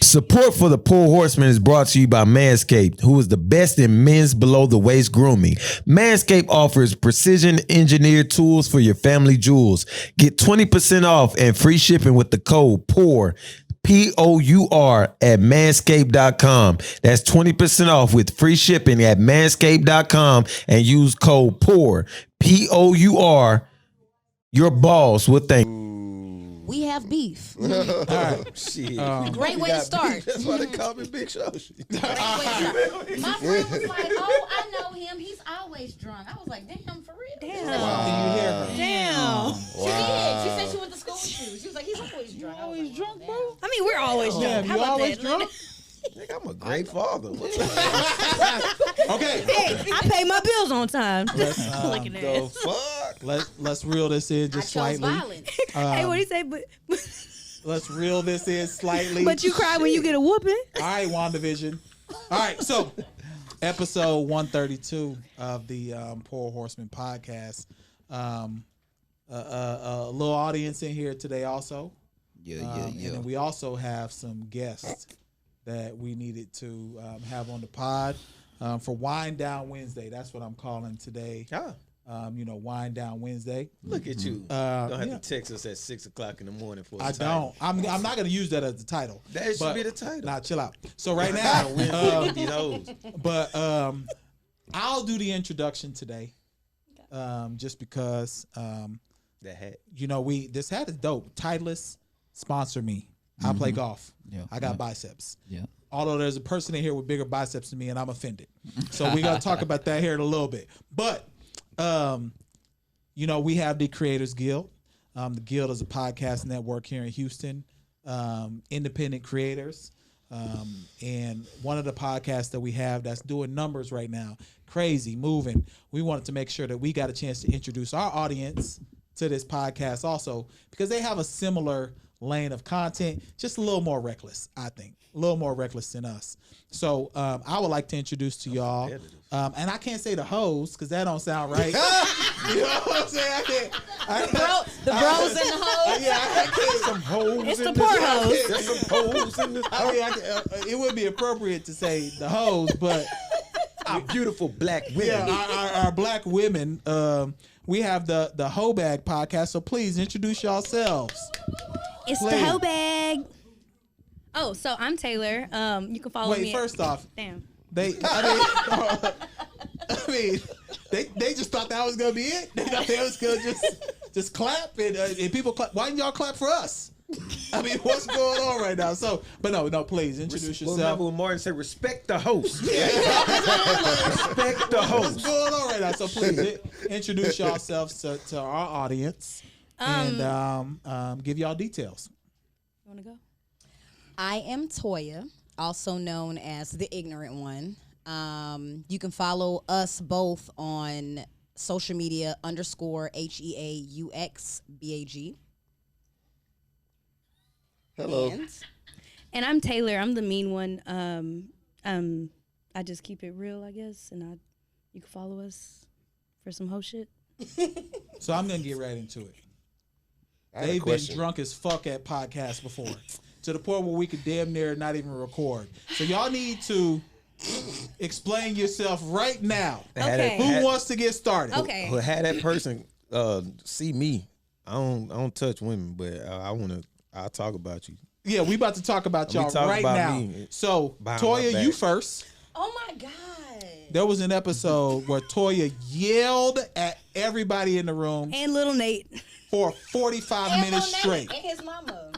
Support for the Pour Horsemen is brought to you by Manscaped, who is the best in men's below-the-waist grooming. Manscaped offers precision-engineered tools for your family jewels. Get 20% off and free shipping with the code POUR, P-O-U-R, at manscaped.com. That's 20% off with free shipping at manscaped.com and use code POUR, P-O-U-R. Your balls will thank you. We have beef. All right. Shit. Great way to start. That's why they call me Big Show. Great way to start. My friend was like, "Oh, I know him. He's always drunk." I was like, "Damn, for real." Damn. Wow. Did you hear her? Damn. She did. She said she went to school with you. She was like, "He's always drunk." Always like, drunk, "Oh, bro. damn." I mean, we're always drunk. How you about always that? drunk? Nigga, I'm a great father. What's up? Okay. Hey, I pay my bills on time. Let's Looking at The it. fuck? let's reel this in I just chose slightly. violence. Hey, what do you say? But Let's reel this in slightly. but you cry when you get a whooping. All right, WandaVision. All right, so episode 132 of the Pour Horsemen podcast. A little audience in here today also. Yeah. And then we also have some guests that we needed to have on the pod for Wind Down Wednesday. That's what I'm calling today. Ah, Wind Down Wednesday. look at you. Don't have to text us at 6 o'clock in the morning for a I title. don't. I'm not going to use that as the title. That should But- be the title. Nah, chill out. So right now, These hoes. but I'll do the introduction today, just because That hat. this hat is dope. Titleist sponsor me. I play golf. Yeah, I got biceps. Yeah. Although there's a person in here with bigger biceps than me, and I'm offended. So we're gonna talk about that here in a little bit. But we have the Creators Guild. The Guild is a podcast network here in Houston. Independent creators. And one of the podcasts that we have that's doing numbers right now, crazy, moving. We wanted to make sure that we got a chance to introduce our audience to this podcast also, because they have a similar lane of content, just a little more reckless, I think. A little more reckless than us. So I would like to introduce to y'all, and I can't say the hoes because that don't sound right. You know what I'm saying? The bros and the hoes. I can't. Some hoes It's in the this poor house. hoes. There's some hoes in this house. It would be appropriate to say the hoes, but Our beautiful black women. our black women. We have the Heaux Bag podcast, so please introduce yourselves. It's Play. the Heaux Bag. Oh, so I'm Taylor. You can follow me. Wait, first off, Damn. they just thought that was gonna be it. They thought they was gonna just clap and people clap. Why didn't y'all clap for us? I mean, what's going on right now? So, but no, please introduce Well, yourself. remember when Martin said, respect the host. Respect the What's host. going on right now? So please introduce yourselves to our audience and give y'all details. You want to go? I am Toya, also known as the Ignorant One. You can follow us both on social media _HEAUXBAG. Hello. And I'm Taylor. I'm the mean one. I just keep it real, I guess, and you can follow us for some whole shit. So I'm gonna get right into it. I have a They've been question. drunk as fuck at podcasts before, to the point where we could damn near not even record. So y'all need to explain yourself right now. Okay. Who wants to get started? Okay. Who had that person see me? I don't touch women, but I'll talk about you. Yeah, we about to talk about We y'all talk right about now. me So behind my Toya, back. you first. Oh my God. There was an episode where Toya yelled at everybody in the room And little Nate. for 45 minutes straight. And his mama.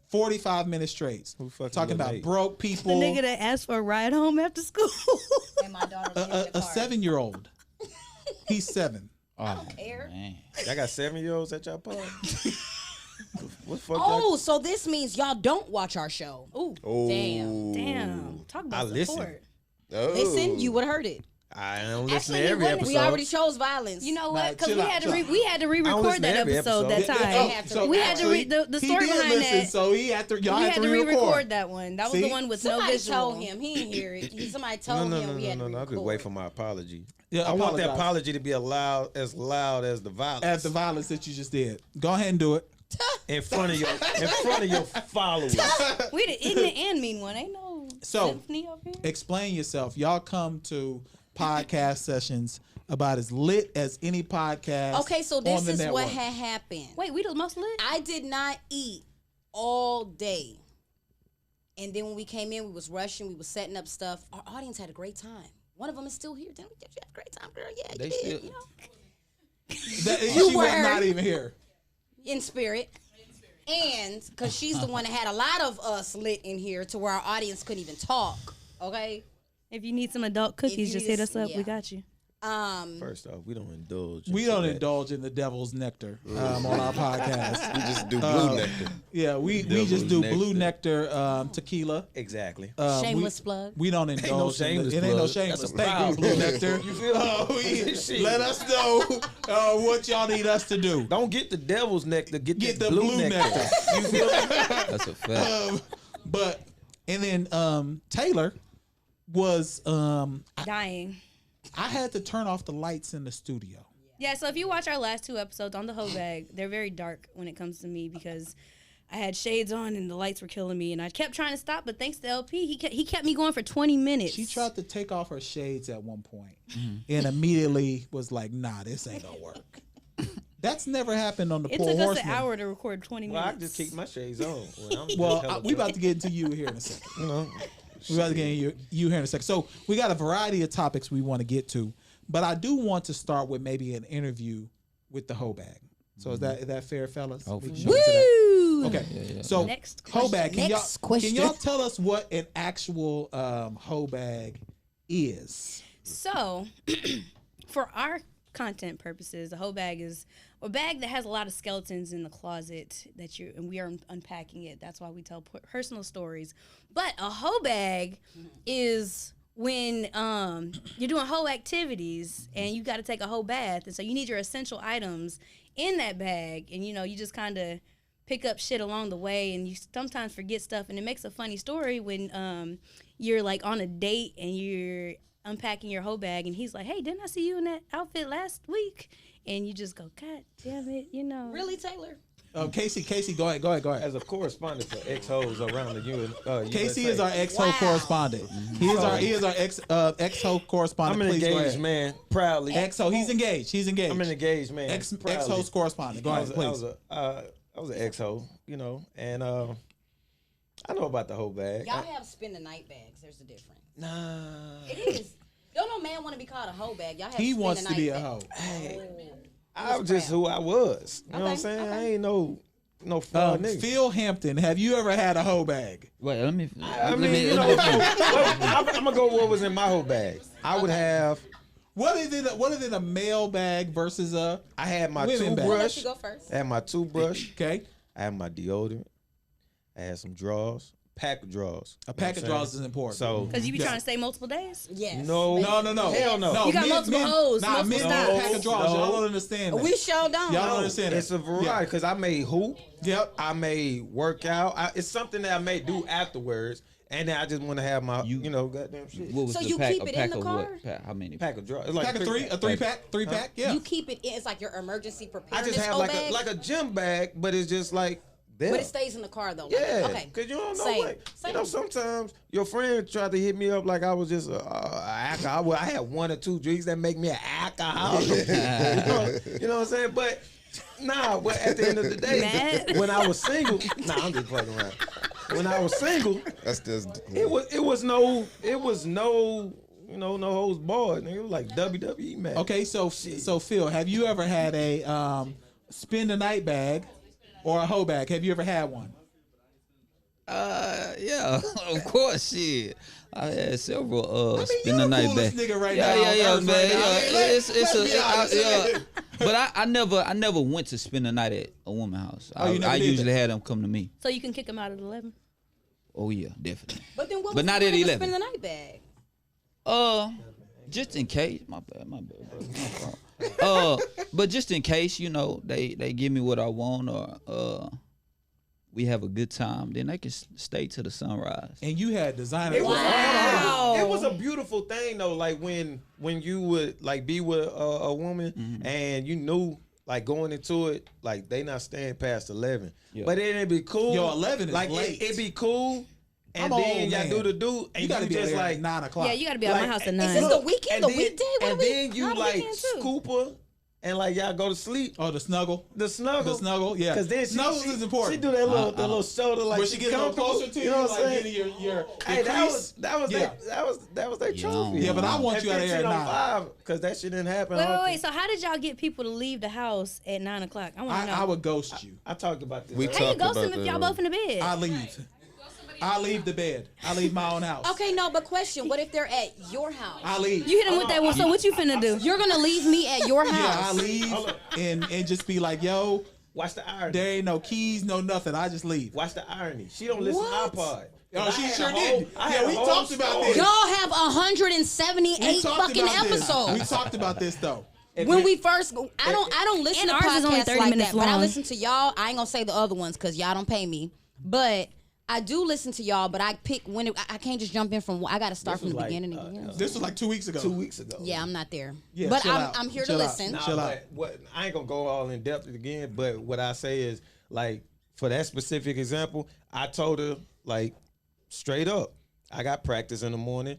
45 minutes straight. Who fucking Talking Lil about Nate? broke The people. nigga that asked for a ride home after school. And my daughter was in the A car. 7-year-old. He's 7. Oh, care. man. Y'all got 7-year-olds at y'all party? What the fuck? Oh, so this means y'all don't watch our show. Ooh, damn. Damn. Talk about I listen. support. Listen, you would have heard it. I don't listen Actually, to every episode. we already chose violence. You know Nah, what? Because chill we out, had to chill out. we had to I don't re-record listen to that every episode episode. that time. so we had to actually, read the he story did behind listen, that. So y'all We had had to to re-record. re-record that one. That was See? the one with no somebody visual. told him. He didn't hear it. Somebody told him we had to No. I just record. wait for my apology. Yeah, I want that apologize. apology to be as loud as the violence. As the violence that you just did. Go ahead and do it. in front of your followers. We the ignorant and mean one. Ain't no So, symphony up here. explain yourself. Y'all come to podcast sessions about as lit as any podcast. Okay, so on this the is network. what had happened. Wait, we the most lit? I did not eat all day. And then when we came in, we was rushing, we was setting up stuff. Our audience had a great time. One of them is still here. Didn't we? Did you have a great time, girl? Yeah, They you did. still- You know, She was were. not even here. in spirit. And because she's the one that had a lot of us lit in here to where our audience couldn't even talk. Okay. If you need some adult cookies, you just need hit us- us up. yeah. We got you. First off, we don't indulge. We into don't that. indulge in the devil's nectar on our podcast. We just do blue nectar. Yeah, we Devil's just do nectar. blue nectar tequila. Exactly. Shameless plug. We don't indulge. shameless It ain't no plug. shameless. That's a Thank proud you, blue plug. nectar. You feel me? Shit. Let us know what y'all need us to do. Don't get the devil's nectar. Get Get the the blue, blue nectar. nectar. You feel me? That's a fact. But and then Taylor was Dying. I had to turn off the lights in the studio. Yeah, so if you watch our last 2 episodes on the Heaux Bag, they're very dark when it comes to me because I had shades on and the lights were killing me, and I kept trying to stop, but thanks to LP, he kept me going for 20 minutes. She tried to take off her shades at one point and immediately was like, "Nah, this ain't gonna work." That's never happened on the It Pour took us Horsemen. an hour to record 20 Well, I minutes. just keep my shades on. Well, We about to get into you here in a second. You know, We about to get into you here in a second. So we got a variety of topics we want to get to, but I do want to start with maybe an interview with the Heaux Bag. So is that fair, fellas? Oh, We for can sure. jump into that. Woo! Okay. So Next Heaux Bag, can Next y'all question. can y'all tell us what an actual Heaux Bag is? So, for our content purposes, a Heaux Bag is a bag that has a lot of skeletons in the closet and we are unpacking it. That's why we tell personal stories. But a Heaux Bag is when you're doing whole activities and you got to take a whole bath, and so you need your essential items in that bag, and you just kind of pick up shit along the way, and you sometimes forget stuff, and it makes a funny story when you're like on a date and you're unpacking your whole bag, and he's like, "Hey, didn't I see you in that outfit last week?" And you just go, "God damn it, Really, Taylor? Casey, go ahead. as a correspondent for ex-hoes around the Casey USA. is our ex-Ho Wow. correspondent. He is our ex-Ho correspondent. I'm an Please go engaged ahead. man, proudly. Ex-Ho, he's engaged. I'm an engaged man, proudly. Ex-host correspondent. Go ahead, please. I was an ex-hoe, and I know about the whole bag. Y'all have spend the night bags. There's a difference. Nah. It is. Don't no man want to be called a hoe bag. Y'all have He spend wants the to night be a bag. hoe. I was just who I was. You know what I'm Okay, saying? okay. I ain't no fraud nigga. Phil Hampton, have you ever had a hoe bag? Wait, let me. I mean, I'm gonna go what was in my whole bag. I would have. What is it a male bag versus a I had my women bag? I'll let toothbrush. you go first. I had my toothbrush. Okay? I had my deodorant. I had some drawers. Pack of drawers. A pack of drawers is important. So because you be trying to stay multiple days. Yes. no, No. Hell no. You got multiple hoes, Nah, multiple men styles. don't pack of drawers. No. Y'all don't understand that. We sure don't. Y'all don't understand It's that. a variety because I may hoop. Yep. I may work out. It's something that I may do afterwards, and then I just want to have my, goddamn shit. What was So the you pack? keep A it pack in the of car? what? How many? Pack of drawers. It's like Pack of three pack? Yeah. You keep it in. It's like your emergency I preparedness just have hoe like bag. a gym bag, but it's just like there. But it stays in the car though. Yeah, Okay. because you don't know Same. what. Same. Sometimes your friend tried to hit me up like I was just a alcohol. Well, I had 1 or 2 drinks that make me an alcoholic. you know what I'm saying? But but at the end of the day, Mad? when I was single, I'm just playing around. When I was single, That's just. it was no no holds barred. It was like WWE match. Okay, so Phil, have you ever had a spend the night bag or a hoe bag? Have you ever had one? Yeah, of course, shit. I had several spend the you the night coolest back. nigga right yeah, now yeah, on yeah, earth man. right now. Yeah, Let's it's be honest. yeah. But I never went to spend the night at a woman's house. Oh, you never I did usually that? had them come to me. So you can kick him out at 11. Oh yeah, definitely. But then what? But was not the at point of the 11. Spend the night bag. Just in case. My bad, brother. My fault. But just in case, they give me what I want, or we have a good time, then they can stay to the sunrise. And you had designer. It was, Wow. it was a beautiful thing though. Like when you would like be with a woman and you knew like going into it, like they not staying past 11. Yeah. But it'd be cool. Yo, 11 is like late. It'd be cool. And I'm then old, y'all man. do the do, and You gotta be just there like at 9 o'clock. Yeah, you got to be at my house at 9. Is this the weekend, and the then- weekday? What and are we- then you not the like weekend, too. scoop her, and like y'all go to sleep. Oh, the snuggle. The snuggle. The snuggle, yeah. Because then Snuggles is important. She do that little shoulder like Where she gets a little closer to you, know what like I'm saying? getting your Hey, that crease. was Yeah. that was their Yeah, trophy. Yeah, but I want you out of here at 9. because that shit didn't happen. Wait. So how did y'all get people to leave the house at 9 o'clock? I want to know. I would ghost you. I talked about this. We earlier. How you talked ghost about them if that. y'all both in the bed? I leave. I leave the bed. I leave my own house. Okay, no, but question: what if they're at your house? I leave. You hit him with that one. So what you finna do? You're gonna leave me at your house? Yeah, I leave and just be like, yo, Watch the irony. there ain't no keys, no nothing. I just leave. Watch the irony. She don't listen What? to iPod. Oh, she I had sure a whole- did. I Yeah, had we a whole talked about story. this. Y'all have We 178 talked fucking about this. episodes. We talked about this though. When we first, I don't listen And to ours is only podcasts 30 like minutes that, but I long. listen to y'all. I ain't gonna say the other ones because y'all don't pay me, but I do listen to y'all. But I pick when I can't just jump in from. I got to start This from the was like, beginning again. This was like 2 weeks ago. 2 weeks ago. Yeah, I'm not there. Yeah, but chill out. I'm here to Chill out. listen. Nah, Chill but out. what I ain't gonna go all in depth again, but what I say is like for that specific example, I told her like straight up, I got practice in the morning.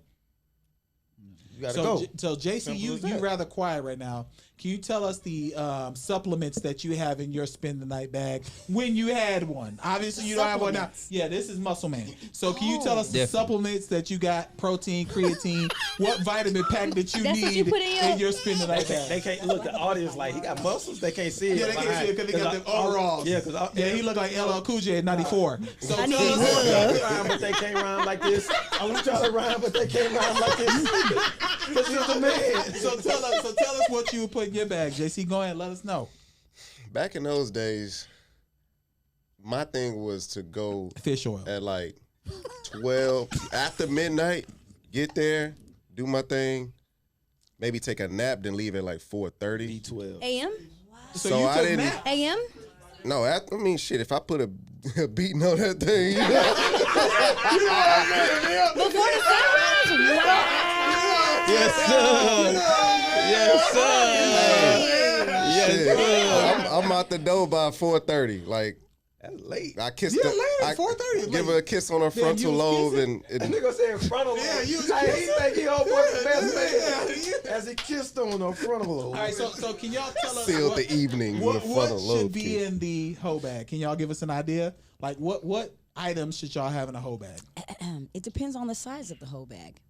You gotta go. So JC, Simple you as that. rather quiet right now. Can you tell us the supplements that you have in your spend the night bag when you had one? Obviously, you don't have one now. Supplements. Yeah, this is Muscle Man. So can you tell us the Definitely. supplements that you got? Protein, creatine, what vitamin pack that you That's need what you put in your- spend the night bag? They can't look. The audience like he got muscles. They can't see it. Yeah, they can't see it because they got the overalls. Yeah, because Yeah, he looked like LL Cool J at 94. So I tell need us, his rhyme, but they can't rhyme like this. I'm trying to rhyme, but they can't rhyme like this. This is the man. so tell us what you would put in your bag, JC. Go ahead, let us know. Back in those days, my thing was to go Fish oil. at like 12 after midnight, get there, do my thing, maybe take a nap, then leave at like 4:30. B12. AM? So you I took didn't- nap. AM? No, I mean shit. If I put a beating on that thing, you know, Before the sunrise? Wow. Yes, sir. Yes, sir. shit, I'm out the door by 4:30. Like That's late. I kissed Yeah, her. late at I 4:30, give like- her a kiss on her Damn, you frontal was lobe kissing? and That nigga said frontal lobe. Yeah, you was Hey, he kissing. think he old boy the best Yeah, man. yeah. As he kissed on her frontal lobe. All right, so can y'all tell us sealed the evening with a what frontal should lobe be kiss. in the hoe bag? Can y'all give us an idea? Like what items should y'all have in a hoe bag? It depends on the size of the whole bag.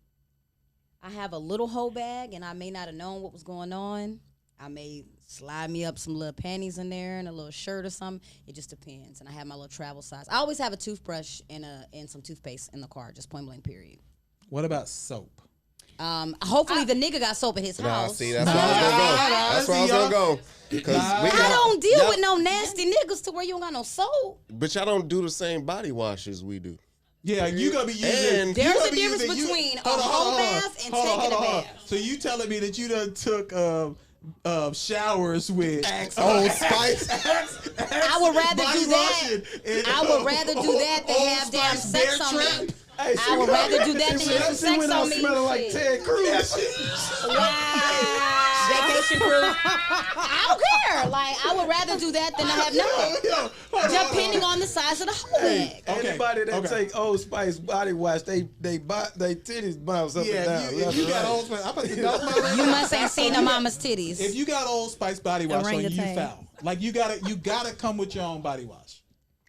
I have a little whole bag, and I may not have known what was going on. I may slide me up some little panties in there and a little shirt or something. It just depends. And I have my little travel size. I always have a toothbrush and some toothpaste in the car, just point blank, period. What about soap? Hopefully the nigga got soap at his Nah, house. see, that's where I was gonna go. That's where I was gonna go. Because we I got, don't deal y'all- with no nasty niggas to where you don't got no soap. but y'all don't do the same body wash as we do. Yeah, you gonna be using. And- you There's gonna a be difference using- between a hold on, whole hold on, bath and hold on, taking a hold on. bath. So you telling me that you done took showers with Old Spice. I would rather body do that. washing and, I would rather do that than Old have damn Spice sex Bear on Trap. me. Hey, I would rather do that than she have some sex went out on me. smelling like Shit. Ted Cruz. Vacation crew. I don't care. Like, I would rather do that than to have none. Depending on the size of the whole bag. Okay, Anybody that okay. take Old Spice body wash, they titties bounce up and Yeah, down. if left you and got right. Old Spice, I'm about to that was my You must ain't seen no mama's titties. If you got Old Spice body wash on you, Orangutan. foul. Like you gotta come with your own body wash.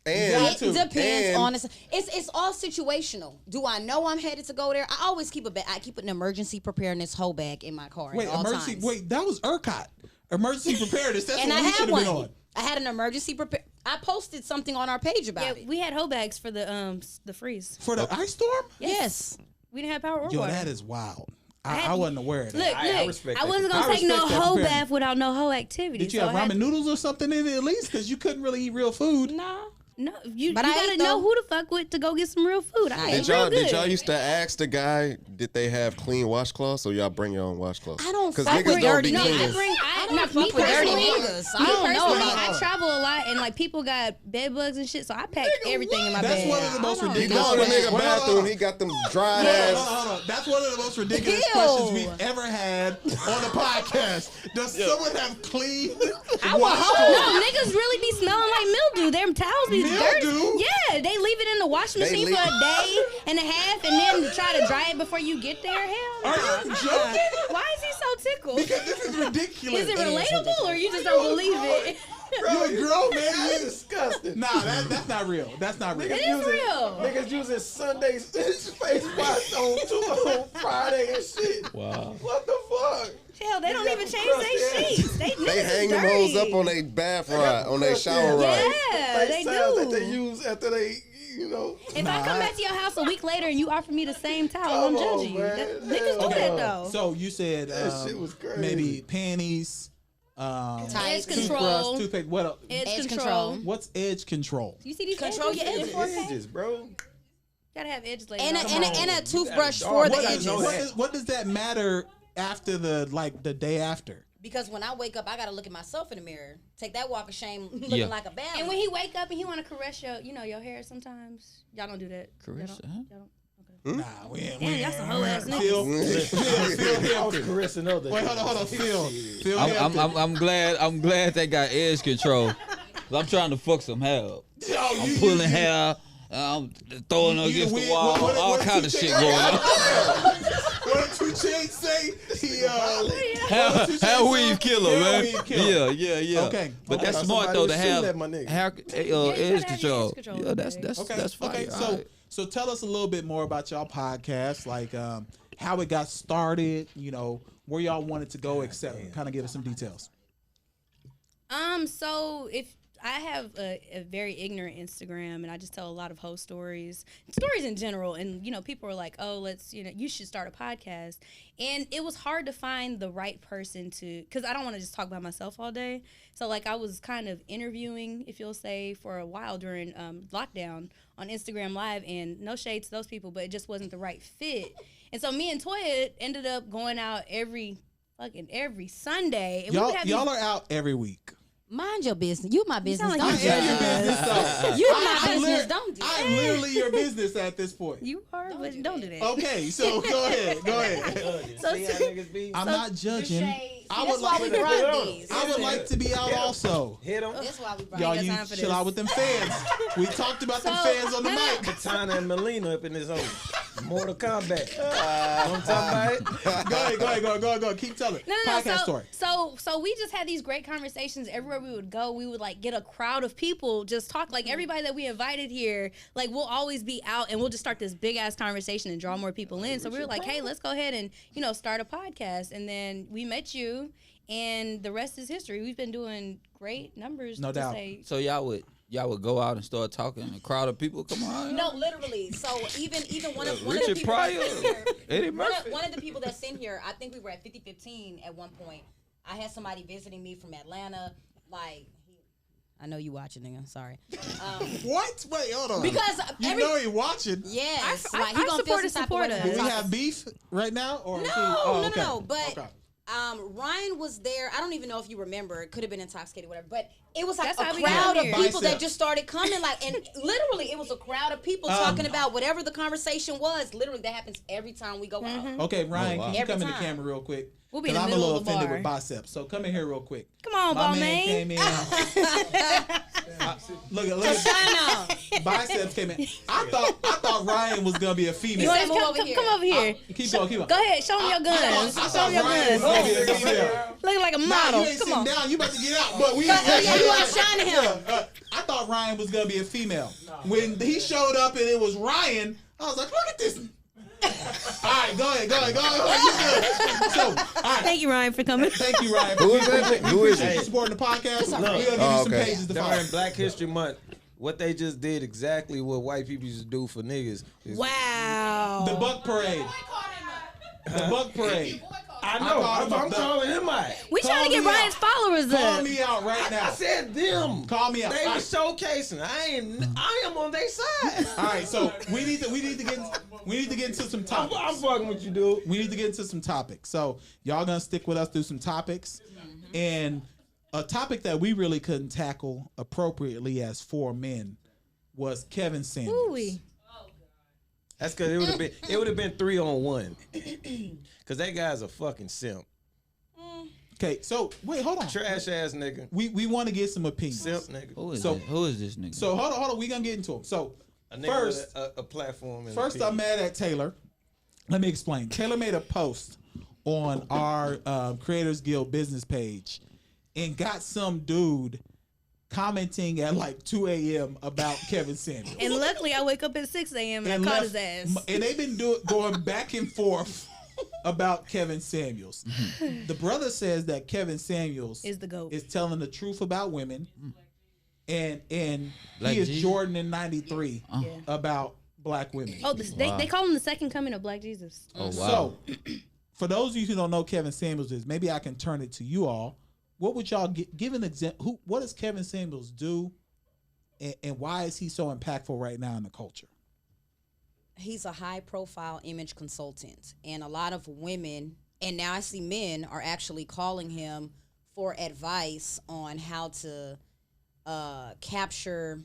And got It to. depends And- on this. It's all situational. Do I know I'm headed to go there? I always keep I keep an emergency preparedness whole bag in my car Wait, at all emergency. times. Wait, that was ERCOT. Emergency preparedness. That's And what I we had should have one. been on. I had an emergency prepare. I posted something on our page about Yeah, it. we had hoe bags for the freeze. For the ice storm? Yes. We didn't have power or Yo, water. that is wild. had- I wasn't aware of that. Look, I look. respect I that. wasn't I gonna take no respect that hoe preparedness. bath without no hoe activity. Did you so have I had ramen noodles or something in it at least? Because you couldn't really eat real food. Nah. No, you But I gotta ate, know though. who to fuck with to go get some real food. I ate Did real y'all good. did y'all used to ask the guy, did they have clean washcloths, or y'all bring your own washcloths? I don't Because fuck niggas with don't dirty be No, cleaning. I don't not fuck me with dirty personally. niggas. I Me don't know personally, about I travel a lot and like people got bed bugs and shit, so I pack everything in my That's bed. one of the most He ridiculous go to the questions. nigga Wait, hold bathroom, on. he got them dried Hold ass. on, hold on. That's one of the most ridiculous Ew. questions we've ever had on the podcast. Does someone have clean No, niggas really be smelling like mildew. Their towels be Mildew? dirty. Yeah, they leave it in the washing They machine leave- for a day and a half, and then try to dry it before you get there. Hell, Are nah. you joking? Why is he so tickled? Because this is ridiculous. Is it relatable or you just don't believe it? You a grown man. That's disgusting. Nah, that's not real. That's not real. It is real. Niggas using Sunday's face wash on Friday and shit. Wow. What the fuck? Hell, they don't got even the change crusty their ass. sheets. They They hang them hoes up on their bath rod, on their shower rod. Yeah, they towels that do. they use after they, you know. If I come back to your house a week later and you offer me the same towel, I'm Come on, judging you. man. Niggas do that though. So you said That shit was crazy. maybe panties, Edge toothbrush, control. toothpaste. What else? Edge Edge control. control. What's edge control? You see these Control edges? your edges. Edges, bro. Gotta have edges later. And a toothbrush Come for on. the What edges. is- What does that matter after the day after? Because when I wake up, I gotta look at myself in the mirror. Take that walk of shame, looking Yeah. like a bad And one. when he wake up and he want to caress your hair sometimes, y'all don't do that. Caress Y'all it, don't- huh? y'all don't- Nah, we ain't. Damn, y'all some hoe ass niggas. Phil I was Hampton. caressing others. Wait, hold on. Phil I'm Hampton. I'm glad they got edge control. 'Cause I'm trying to fuck some hair up. I'm pulling hair. I'm throwing her against the wall. All kind of shit going on. What did 2 Chainz say? He Hair weave killer, Hair man. weave killer. Yeah. Okay. But Okay. that's I thought smart somebody though was to shooting have at my nigga. hair gotta have edge your control. edge control, Yeah, that's okay. that's fire. Okay, All right. so tell us a little bit more about y'all podcast, like how it got started, where y'all wanted to go, etc. Kind of give us some details. So if I have a very ignorant Instagram, and I just tell a lot of hoe stories in general, and people are like, oh, let's you should start a podcast, and it was hard to find the right person because I don't want to just talk about myself all day. So like I was kind of interviewing, if you'll say, for a while during lockdown on Instagram Live, and no shade to those people, but it just wasn't the right fit. And so me and Toya ended up going out every Sunday. And we would have Y'all these- are out every week. Mind your business. You my business. like Don't you do I am your that. business, though. You my I business. lit- Don't do I'm that. literally your business at this point. You are, but don't do that. Okay, so go ahead. So- See how niggas be? I'm not judging. I would That's why we like. brought these. I would like to be out also. Hit them. That's why we brought Y'all, these. you time for chill this. out with them fans. We talked about them So- fans on the mic. Katana and Melina up in this old Mortal Kombat. You know what I'm talking about? Go ahead. Keep telling. No. Podcast story. So we just had these great conversations everywhere we would go. We would like get a crowd of people just talk. Like everybody that we invited here, like we'll always be out and we'll just start this big ass conversation and draw more people in. So we were like, hey, let's go ahead and start a podcast. And then we met you, and the rest is history. We've been doing great numbers. No to doubt. Say, So y'all would go out and start talking, a crowd of people. Come on. No, literally. So even one of the Richard people Pryor, that's in here, Eddie Murphy. one of the people that's in here, I think we were at 5015 at one point. I had somebody visiting me from Atlanta. Like, I know you watching, nigga. Sorry. What? Wait, hold on. Because you know he watching. yes, I- like he I gonna feel support some a type of way supporter. when Do we we talk. have beef right now? Or No, is he- oh, okay. no. But Okay. Ryan was there. I don't even know if you remember. It could have been intoxicated, whatever. But it was like That's a how we crowd got of here. people that Bicep. just started coming. Like, and literally, it was a crowd of people talking about whatever the conversation was. Literally, that happens every time we go out. Okay, Ryan, wow. can you Every come in the time. camera real quick? We'll be in 'Cause the I'm a middle little of the offended bar. with biceps. So come in here real quick. Come on, My ball man man. came in. Look at biceps came in. I thought Ryan was gonna be a You female. want to Move come over here. come over here? Keep going. Go ahead, show me your guns. I Show thought me your Ryan was guns. gonna be a female. Looking like a Nah, model. you ain't Come sitting on. down. You about to get out. But we. Yeah, you outshining him. I thought Ryan was gonna be a female. When he showed up and it was Ryan, I was like, look at this. All right, go ahead. You good. So, all right. Thank you, Ryan, for coming. Thank you, Ryan. Who is that? Who is Appreciate you it? supporting the podcast. We're gonna give you Oh, some okay. pages to follow. During Black History Month, what they just did exactly what white people used to do for niggas. Is Wow. The Buck Parade. The Buck Parade. I know. I'm calling him out. We trying to get Ryan's followers Call up. me out right now. I said them. Call me out. They were showcasing. I am on their side. All right, so we need to get into some topics. I'm fucking with you, dude. We need to get into some topics. So y'all gonna stick with us through some topics, and a topic that we really couldn't tackle appropriately as 4 men was Kevin Samuels. Ooh-wee. That's because it would have been 3-on-1. Because that guy's a fucking simp. Okay, so wait, hold on. Trash ass nigga. We want to get some opinions. Simp nigga. Who is this nigga? So hold on. We gonna get into them. So A nigga first, with a platform. And first I'm mad at Taylor. Let me explain. Taylor made a post on our Creators Guild business page and got some dude commenting at like 2 a.m. about Kevin Samuels. And luckily, I wake up at 6 a.m. and I caught his ass. And they've been going back and forth about Kevin Samuels. The brother says that Kevin Samuels Is the GOAT. is telling the truth about women, and Black he is Jesus? Jordan in '93 Yeah. about black women. Oh, they call him the second coming of Black Jesus. Oh, wow. So, for those of you who don't know who Kevin Samuels is, maybe I can turn it to you all. What would y'all give an example? What does Kevin Samuels do, and why is he so impactful right now in the culture? He's a high-profile image consultant, and a lot of women, and now I see men, are actually calling him for advice on how to capture,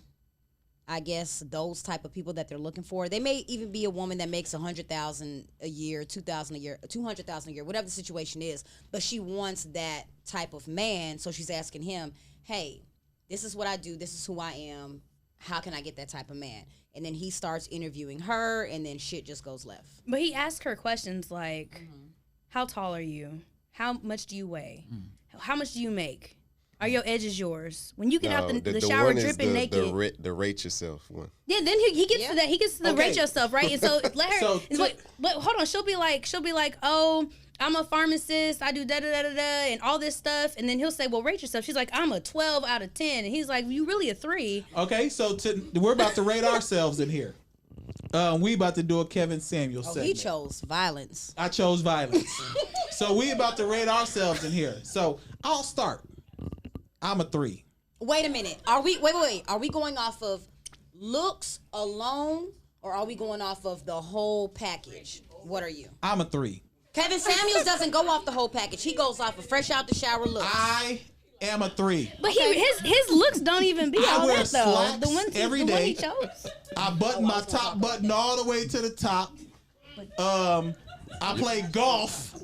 I guess, those type of people that they're looking for. They may even be a woman that makes $100,000 a year, $2,000 a year, $200,000 a year, whatever the situation is. But she wants that type of man, so she's asking him, "Hey, this is what I do. This is who I am. How can I get that type of man?" And then he starts interviewing her, and then shit just goes left. But he asked her questions like, how tall are you? How much do you weigh? How much do you make? Are your edges yours? When you get out the shower one is dripping naked. the rate yourself one. Yeah, then he gets to that. He gets to the Okay. rate yourself, right? And so let her. So but hold on. She'll be like, oh, I'm a pharmacist. I do da da da da da and all this stuff. And then he'll say, well, rate yourself. She's like, I'm a 12 out of 10. And he's like, you really a 3. Okay, so we're about to rate ourselves in here. We about to do a Kevin Samuels Oh, segment. he chose violence. I chose violence. So we about to rate ourselves in here. So I'll start. I'm a 3. Wait a minute. Are we wait? Are we going off of looks alone, or are we going off of the whole package? What are you? I'm a 3. Kevin Samuels doesn't go off the whole package. He goes off of fresh out the shower looks. I am a 3. But his looks don't even be I all wear that though. slacks The one every the one day. he chose. I button my top button all the way to the top. I play golf.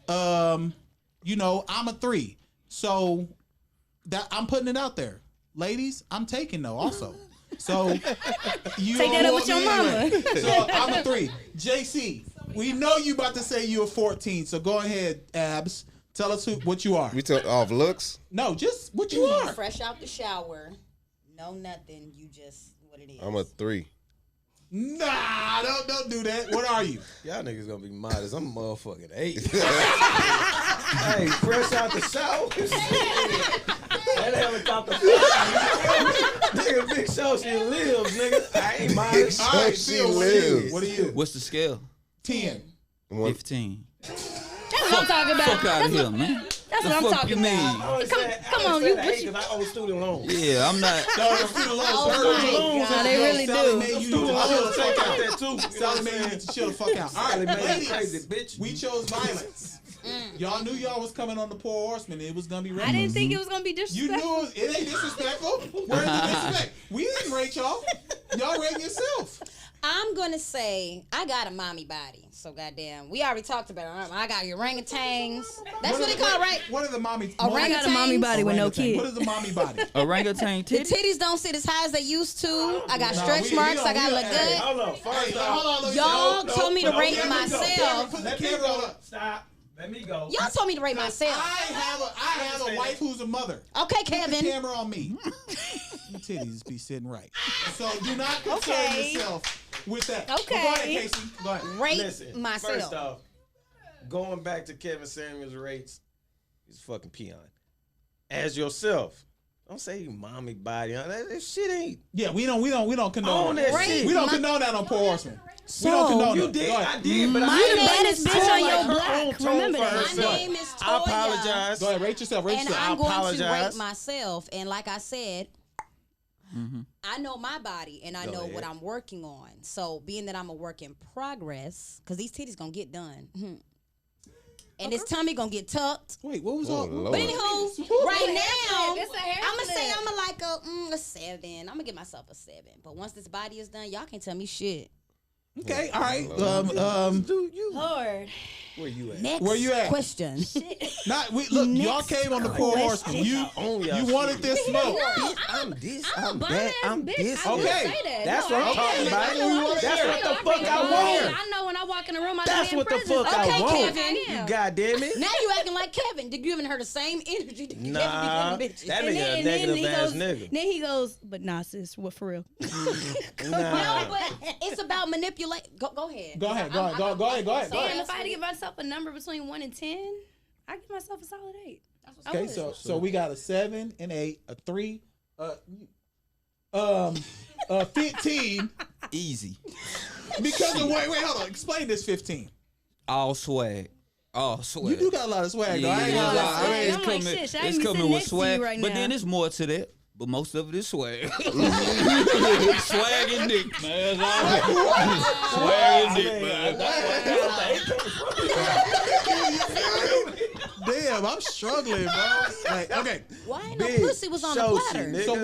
I'm a 3. So that I'm putting it out there. Ladies, I'm taking though also. So you Take that don't up want with your me mama. anyway. So I'm a 3. JC, we know you about to say you're 14, so go ahead, Abs. Tell us what you are. We took off looks. No, just what you are. Fresh out the shower. No nothing. You just what it is. I'm a 3. Nah, don't do that. What are you? Y'all niggas gonna be modest. I'm a motherfucking 8. Hey, fresh out the shower. That helicopter. Nigga, big show she lives, nigga. I ain't modest. All right, She Phil, lives. what are you? What's the scale? 10. 15. That's what I'm talking about. Fuck out of here, man. That's The what I'm fuck talking you mean? about. Come on, you. What you I owe student loans. Yeah, I'm not. No, the student loans Oh hurt. my God. They really Sally do. made you Student to chill the loans fuck take out. that too. Sally made you to chill the fuck out. All right, Man, ladies, crazy bitch. we chose violence. Y'all knew y'all was coming on the Pour Horsemen. It was gonna be I reckless. didn't think it was gonna be You disrespectful. knew it ain't disrespectful. Where's the disrespect? We didn't rate y'all. Y'all rate yourself. I'm gonna say I got a mommy body. So goddamn, we already talked about it. I got orangutans. That's what they call it, right? What are the mommy? I got a mommy body with no Orangutan. kid. What is the mommy body? Orangutan The titty? titties don't sit as high as they used to. I got Nah, stretch we marks. don't- I got we look don't- good. Hold on. First Hey, off, hold on. Y'all told me to rate Kevin, myself. Put the let me camera go. up. Stop. Let me go. Y'all told me to rate myself. I have a wife who's a mother. Okay, Put the Kevin. camera on me. Your titties be sitting right. So do not concern Okay. yourself with that. Okay. But go ahead, Casey. Go ahead. Rate Listen, myself. first off, going back to Kevin Samuels' rates, he's a fucking peon. As yourself, don't say mommy body. That shit ain't. Yeah, we don't condone On that that. shit. We don't condone that on Pour Horsemen. We don't condone You it. did, Go ahead. I did, but My I name didn't is like bitch on her your own block. tone Remember for that. My herself. name is I Toya. apologize. Go ahead, rate yourself. Rate And yourself. I'm going to apologize. rate myself. And like I said, I know my body and I know what I'm working on. So being that I'm a work in progress, because these titties gonna get done. And this tummy gonna get tucked. Wait, what was Oh, all? Lord. But anywho, right now, It's a hair I'm gonna say flip. I'm a 7. I'm gonna give myself a 7. But once this body is done, y'all can't tell me shit. Okay, all right. Lord. Where you at? Next Where you at? question. Not we look. Y'all came on the Pour Horsemen. You wanted this smoke. I'm this, I'm I'm bum that, ass I'm bitch. this. I didn't Okay. say that. That's No, what I'm I talking didn't. about. I know That's I'm what the saying. fuck I want. I know when I walk in the room, I That's be in what the presence. fuck I Okay, want. Kevin. You goddamn it. Now you acting like Kevin. You're giving her the same energy that Nah, Kevin be giving bitches. that And nigga a then negative he ass goes, nigga. Then he goes, but nah, sis, what for real? Nah. No, but it's about manipulate. Go ahead. Go ahead. I'm- Go ahead. Damn, if I had to give myself a number between 1 and 10, I'd give myself a solid 8. I Okay, would. so we got a 7 and 8, a 3, 15. Easy. Because of wait, hold on. Explain this 15. All swag. All swag. You do got a lot of swag, though. I ain't gonna lie. swag. it's I'm like, coming, shit, should I it's be coming sitting with next to you swag. right But now? then it's more to that. But most of it is swag. Swag and dick, man. That's all. Swag and dick, man. Damn, I'm struggling, bro. Like, okay. Why ain't no Big pussy was on the show platter? shit, nigga. So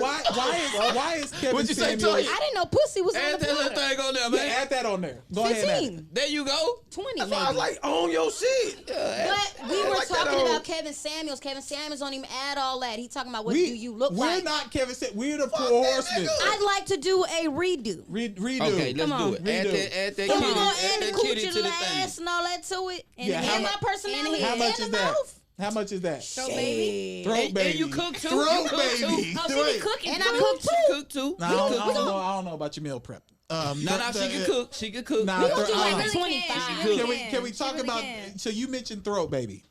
why is Kevin What'd you say, Samuels? Toya? I didn't know pussy was on Add the that little platter. thing on there, Yeah, man. add that on there. Go ahead. and add it. 15, There you go. 20 That's why I was maybe. like, own your shit. But we were like that talking old- about Kevin Samuels. Kevin Samuels don't even add all that. He talking about what We, do you look we're like. not Kevin Samuels. We're the Pour that Horsemen. nigga. I'd like to do a redo. Redo. Okay, let's Come do on. it. Add Redo. that, add that So we kitty, gonna add add the that coochie, kitty to the the ass, thing. and all that to it. And Yeah, the how And mu- my personality. How much and is the that? mouth. How much is that? Throat baby. Throat And baby. you cook too. Throat You cook too. baby. Oh, she be cooking. And too. I cook She too. cook too. No, I don't know about your meal prep. No, she can cook. She can cook. Nah, We gonna do throat- like uh, a 25. Can we talk She really about? can. So you mentioned throat baby.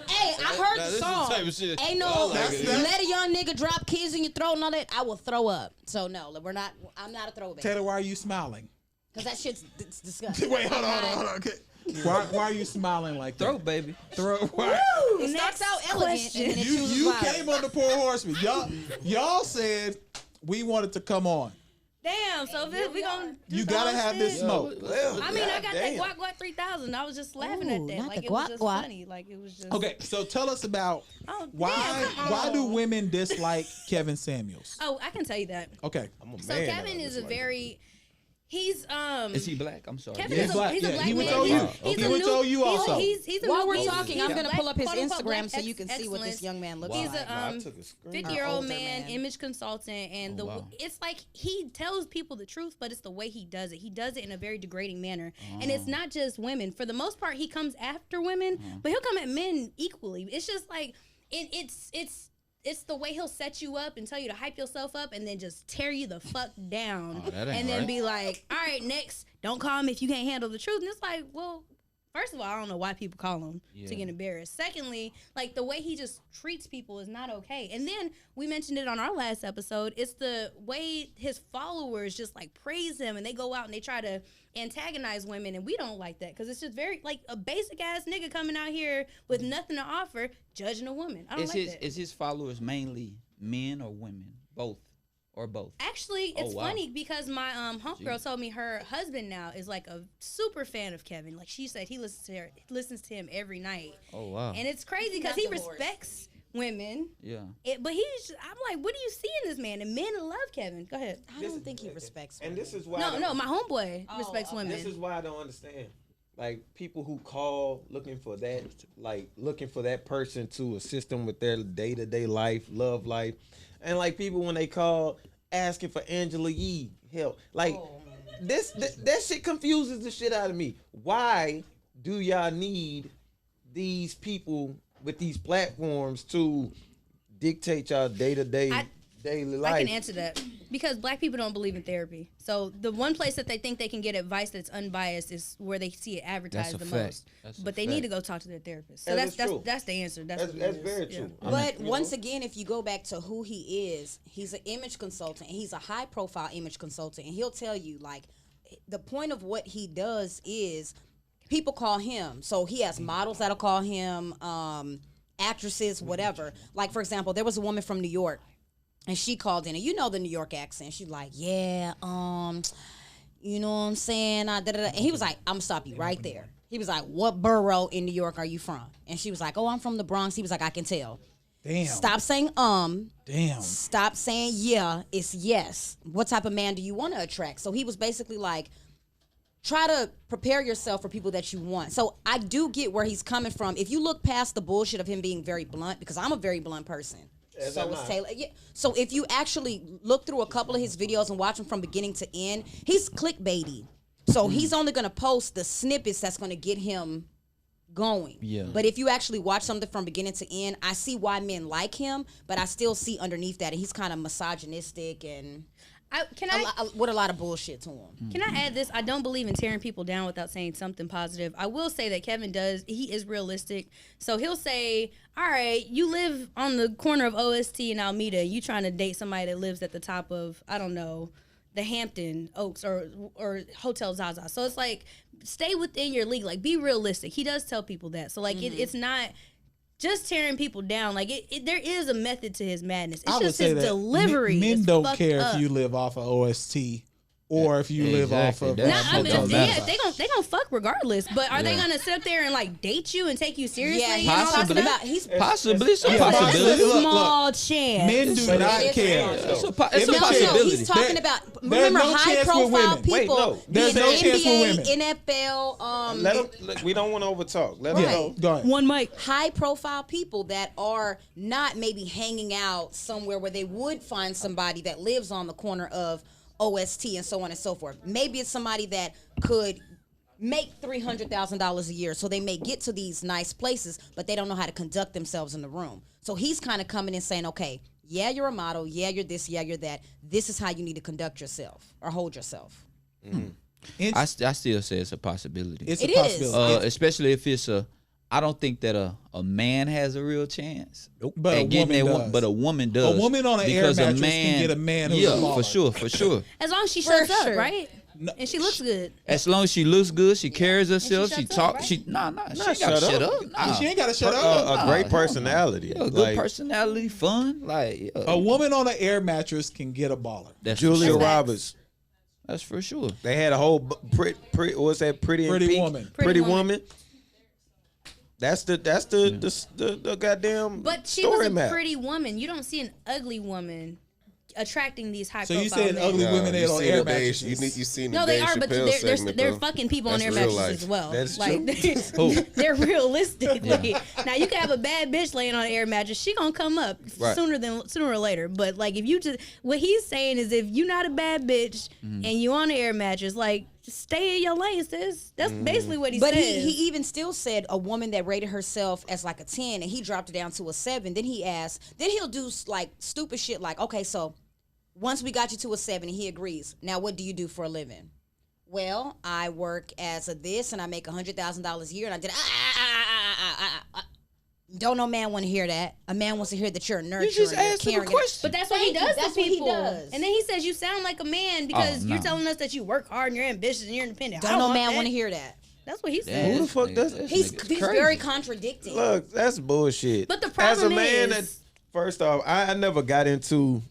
Hey, I heard Now, the this is the song. type of shit. Ain't no I like it. let a young nigga drop kids in your throat and all that. I will throw up. So no, we're not. I'm not a throwback Taylor, why are you smiling? because that shit's disgusting. Wait, hold on. Okay. Why are you smiling like that? Throat, baby. Throat. Why? It starts out elegant and then it chooses You violence. came on the Pour Horsemen. Y'all said we wanted to come on. Damn, so if we gonna do You the gotta whole have this shit? smoke. I mean, I got Damn. that guac 3000. I was just laughing Ooh, at that. not Like the it was guac just guac. funny. Like it was just Okay, so tell us about Oh, why damn, come why do on. women dislike Kevin Samuels? Oh, I can tell you that. Okay. I'm a So man Kevin now, is that's a like- very he's Is he black? I'm sorry. Kevin Yeah, is he's black. he's a Yeah, black he went man. to He's- OU. he's He a went new- to OU also. He's a While new we're black- talking, I'm gonna black- pull up his quote-unquote black Instagram so you can see what this excellence. young man looks He's like. Nah, I a took a screen. 50-year-old older man, man. image consultant, and it's like he tells people the truth, but it's the way he does it. He does it in a very degrading manner, and it's not just women. For the most part, he comes after women, but he'll come at men equally. It's just like it's the way he'll set you up and tell you to hype yourself up, and then just tear you the fuck down, Oh, that ain't and then right. be like, "All right, next, don't call me if you can't handle the truth." And it's like, well. First of all, I don't know why people call him to get embarrassed. Secondly, like the way he just treats people is not okay. And then we mentioned it on our last episode. It's the way his followers just like praise him and they go out and they try to antagonize women. And we don't like that because it's just very like a basic ass nigga coming out here with nothing to offer, judging a woman. I don't like that. Is his followers mainly men or women? Both or both? Actually, it's Oh, wow. funny because my homegirl told me her husband now is like a super fan of Kevin. Like she said, he listens to him every night. Oh wow. And it's crazy because Not he divorced. respects women. Yeah. But I'm like, what do you see in this man? And men love Kevin. Go ahead. I don't think he respects And women. this is why. I No, don't- my homeboy respects okay. women. This is why I don't understand. Like people who call looking for that person to assist them with their day-to-day life, love life. And like people when they call asking for Angela Yee help. Like that shit confuses the shit out of me. Why do y'all need these people with these platforms to dictate y'all day-to-day daily life? I can answer that because black people don't believe in therapy. So the one place that they think they can get advice that's unbiased is where they see it advertised That's a the fact. most. That's a But they fact. need to go talk to their therapist. So And that's it's true. that's the answer. That's what it That's is. very Yeah. true. But once again, if you go back to who he is, he's an image consultant and he's a high profile image consultant, and he'll tell you like the point of what he does is people call him. So he has models that'll call him, actresses, whatever. Like, for example, there was a woman from New York, and she called in, and you know the New York accent. She's like, yeah, you know what I'm saying? And he was like, I'm gonna stop you right there. He was like, what borough in New York are you from? And she was like, oh, I'm from the Bronx. He was like, I can tell. Damn. Stop saying Damn. Stop saying yeah, it's yes. What type of man do you want to attract? So he was basically like, try to prepare yourself for people that you want. So I do get where he's coming from. If you look past the bullshit of him being very blunt, because I'm a very blunt person. So is Taylor. Yeah. So if you actually look through a couple of his videos and watch him from beginning to end, he's clickbaity. So he's only going to post the snippets that's going to get him going. Yeah. But if you actually watch something from beginning to end, I see why men like him, but I still see underneath that he's kind of misogynistic and with a lot of bullshit to him. Can I add this? I don't believe in tearing people down without saying something positive. I will say that Kevin he is realistic. So he'll say, all right, you live on the corner of OST and Alameda. You trying to date somebody that lives at the top of, I don't know, the Hampton Oaks or Hotel Zaza. So it's like, stay within your league. Like, be realistic. He does tell people that. So, like, it's not just tearing people down. Like, there is a method to his madness. It's just his delivery. Men don't care if you live off of OST or if you live off of. They gonna fuck regardless. But are they gonna sit up there and like date you and take you seriously? Yeah, Possibly some possibility. Small chance. Men do not care. It's a possibility. No, he's talking about. Remember, high profile people. There's no chance with women. NFL. We don't want to overtalk. Let him Go ahead. One mic. High profile people that are not maybe hanging out somewhere where they would find somebody that lives on the corner of OST and so on and so forth. Maybe it's somebody that could make $300,000 a year, so they may get to these nice places, but they don't know how to conduct themselves in the room. So he's kind of coming in saying, okay, yeah, you're a model, yeah, you're this, yeah, you're that. This is how you need to conduct yourself or hold yourself. I still say it's a possibility. It's a possibility. Especially if it's I don't think that a man has a real chance. But a woman does. But a woman does. A woman on an air mattress can get a man who's a baller. for sure. As long as she shuts up, right? No. And she looks good. As long as she looks good, she carries herself, she talks. Right? She ain't gotta shut up. Nah. She ain't gotta shut up. A great personality. A good personality, fun. A woman on an air mattress can get a baller. That's Julia Roberts. That's for sure. They had a whole what's that? Pretty Woman. Pretty woman. That's the goddamn. But she story was a map. pretty woman. You don't see an ugly woman attracting these high So profile you said men. ugly women that on air mattresses. You seen the No, they Dave are, but Chappelle segment, they're though. fucking people on That's air real mattresses life. as well. That's like they're realistically. Now you can have a bad bitch laying on an air mattress. She gonna come up sooner or later. But like if you just what he's saying is if you're not a bad bitch and you on an air mattress, like just stay in your lane, sis. That's basically what he said. But he even still said a woman that rated herself as like a 10 and he dropped it down to a 7. Then he'll do like stupid shit like, okay, so once we got you to a 7 and he agrees, now what do you do for a living? Well, I work as a this and I make $100,000 a year and I did Don't no man want to hear that. A man wants to hear that you're a nurturer. You just asked him a question. But that's what he does to people. Does. And then he says you sound like a man because you're telling us that you work hard and you're ambitious and you're independent. Don't no man want to hear that. That's what he says. Who the fuck does that? He's very contradicting. Look, that's bullshit. But the problem as a man, is, first off, I never got into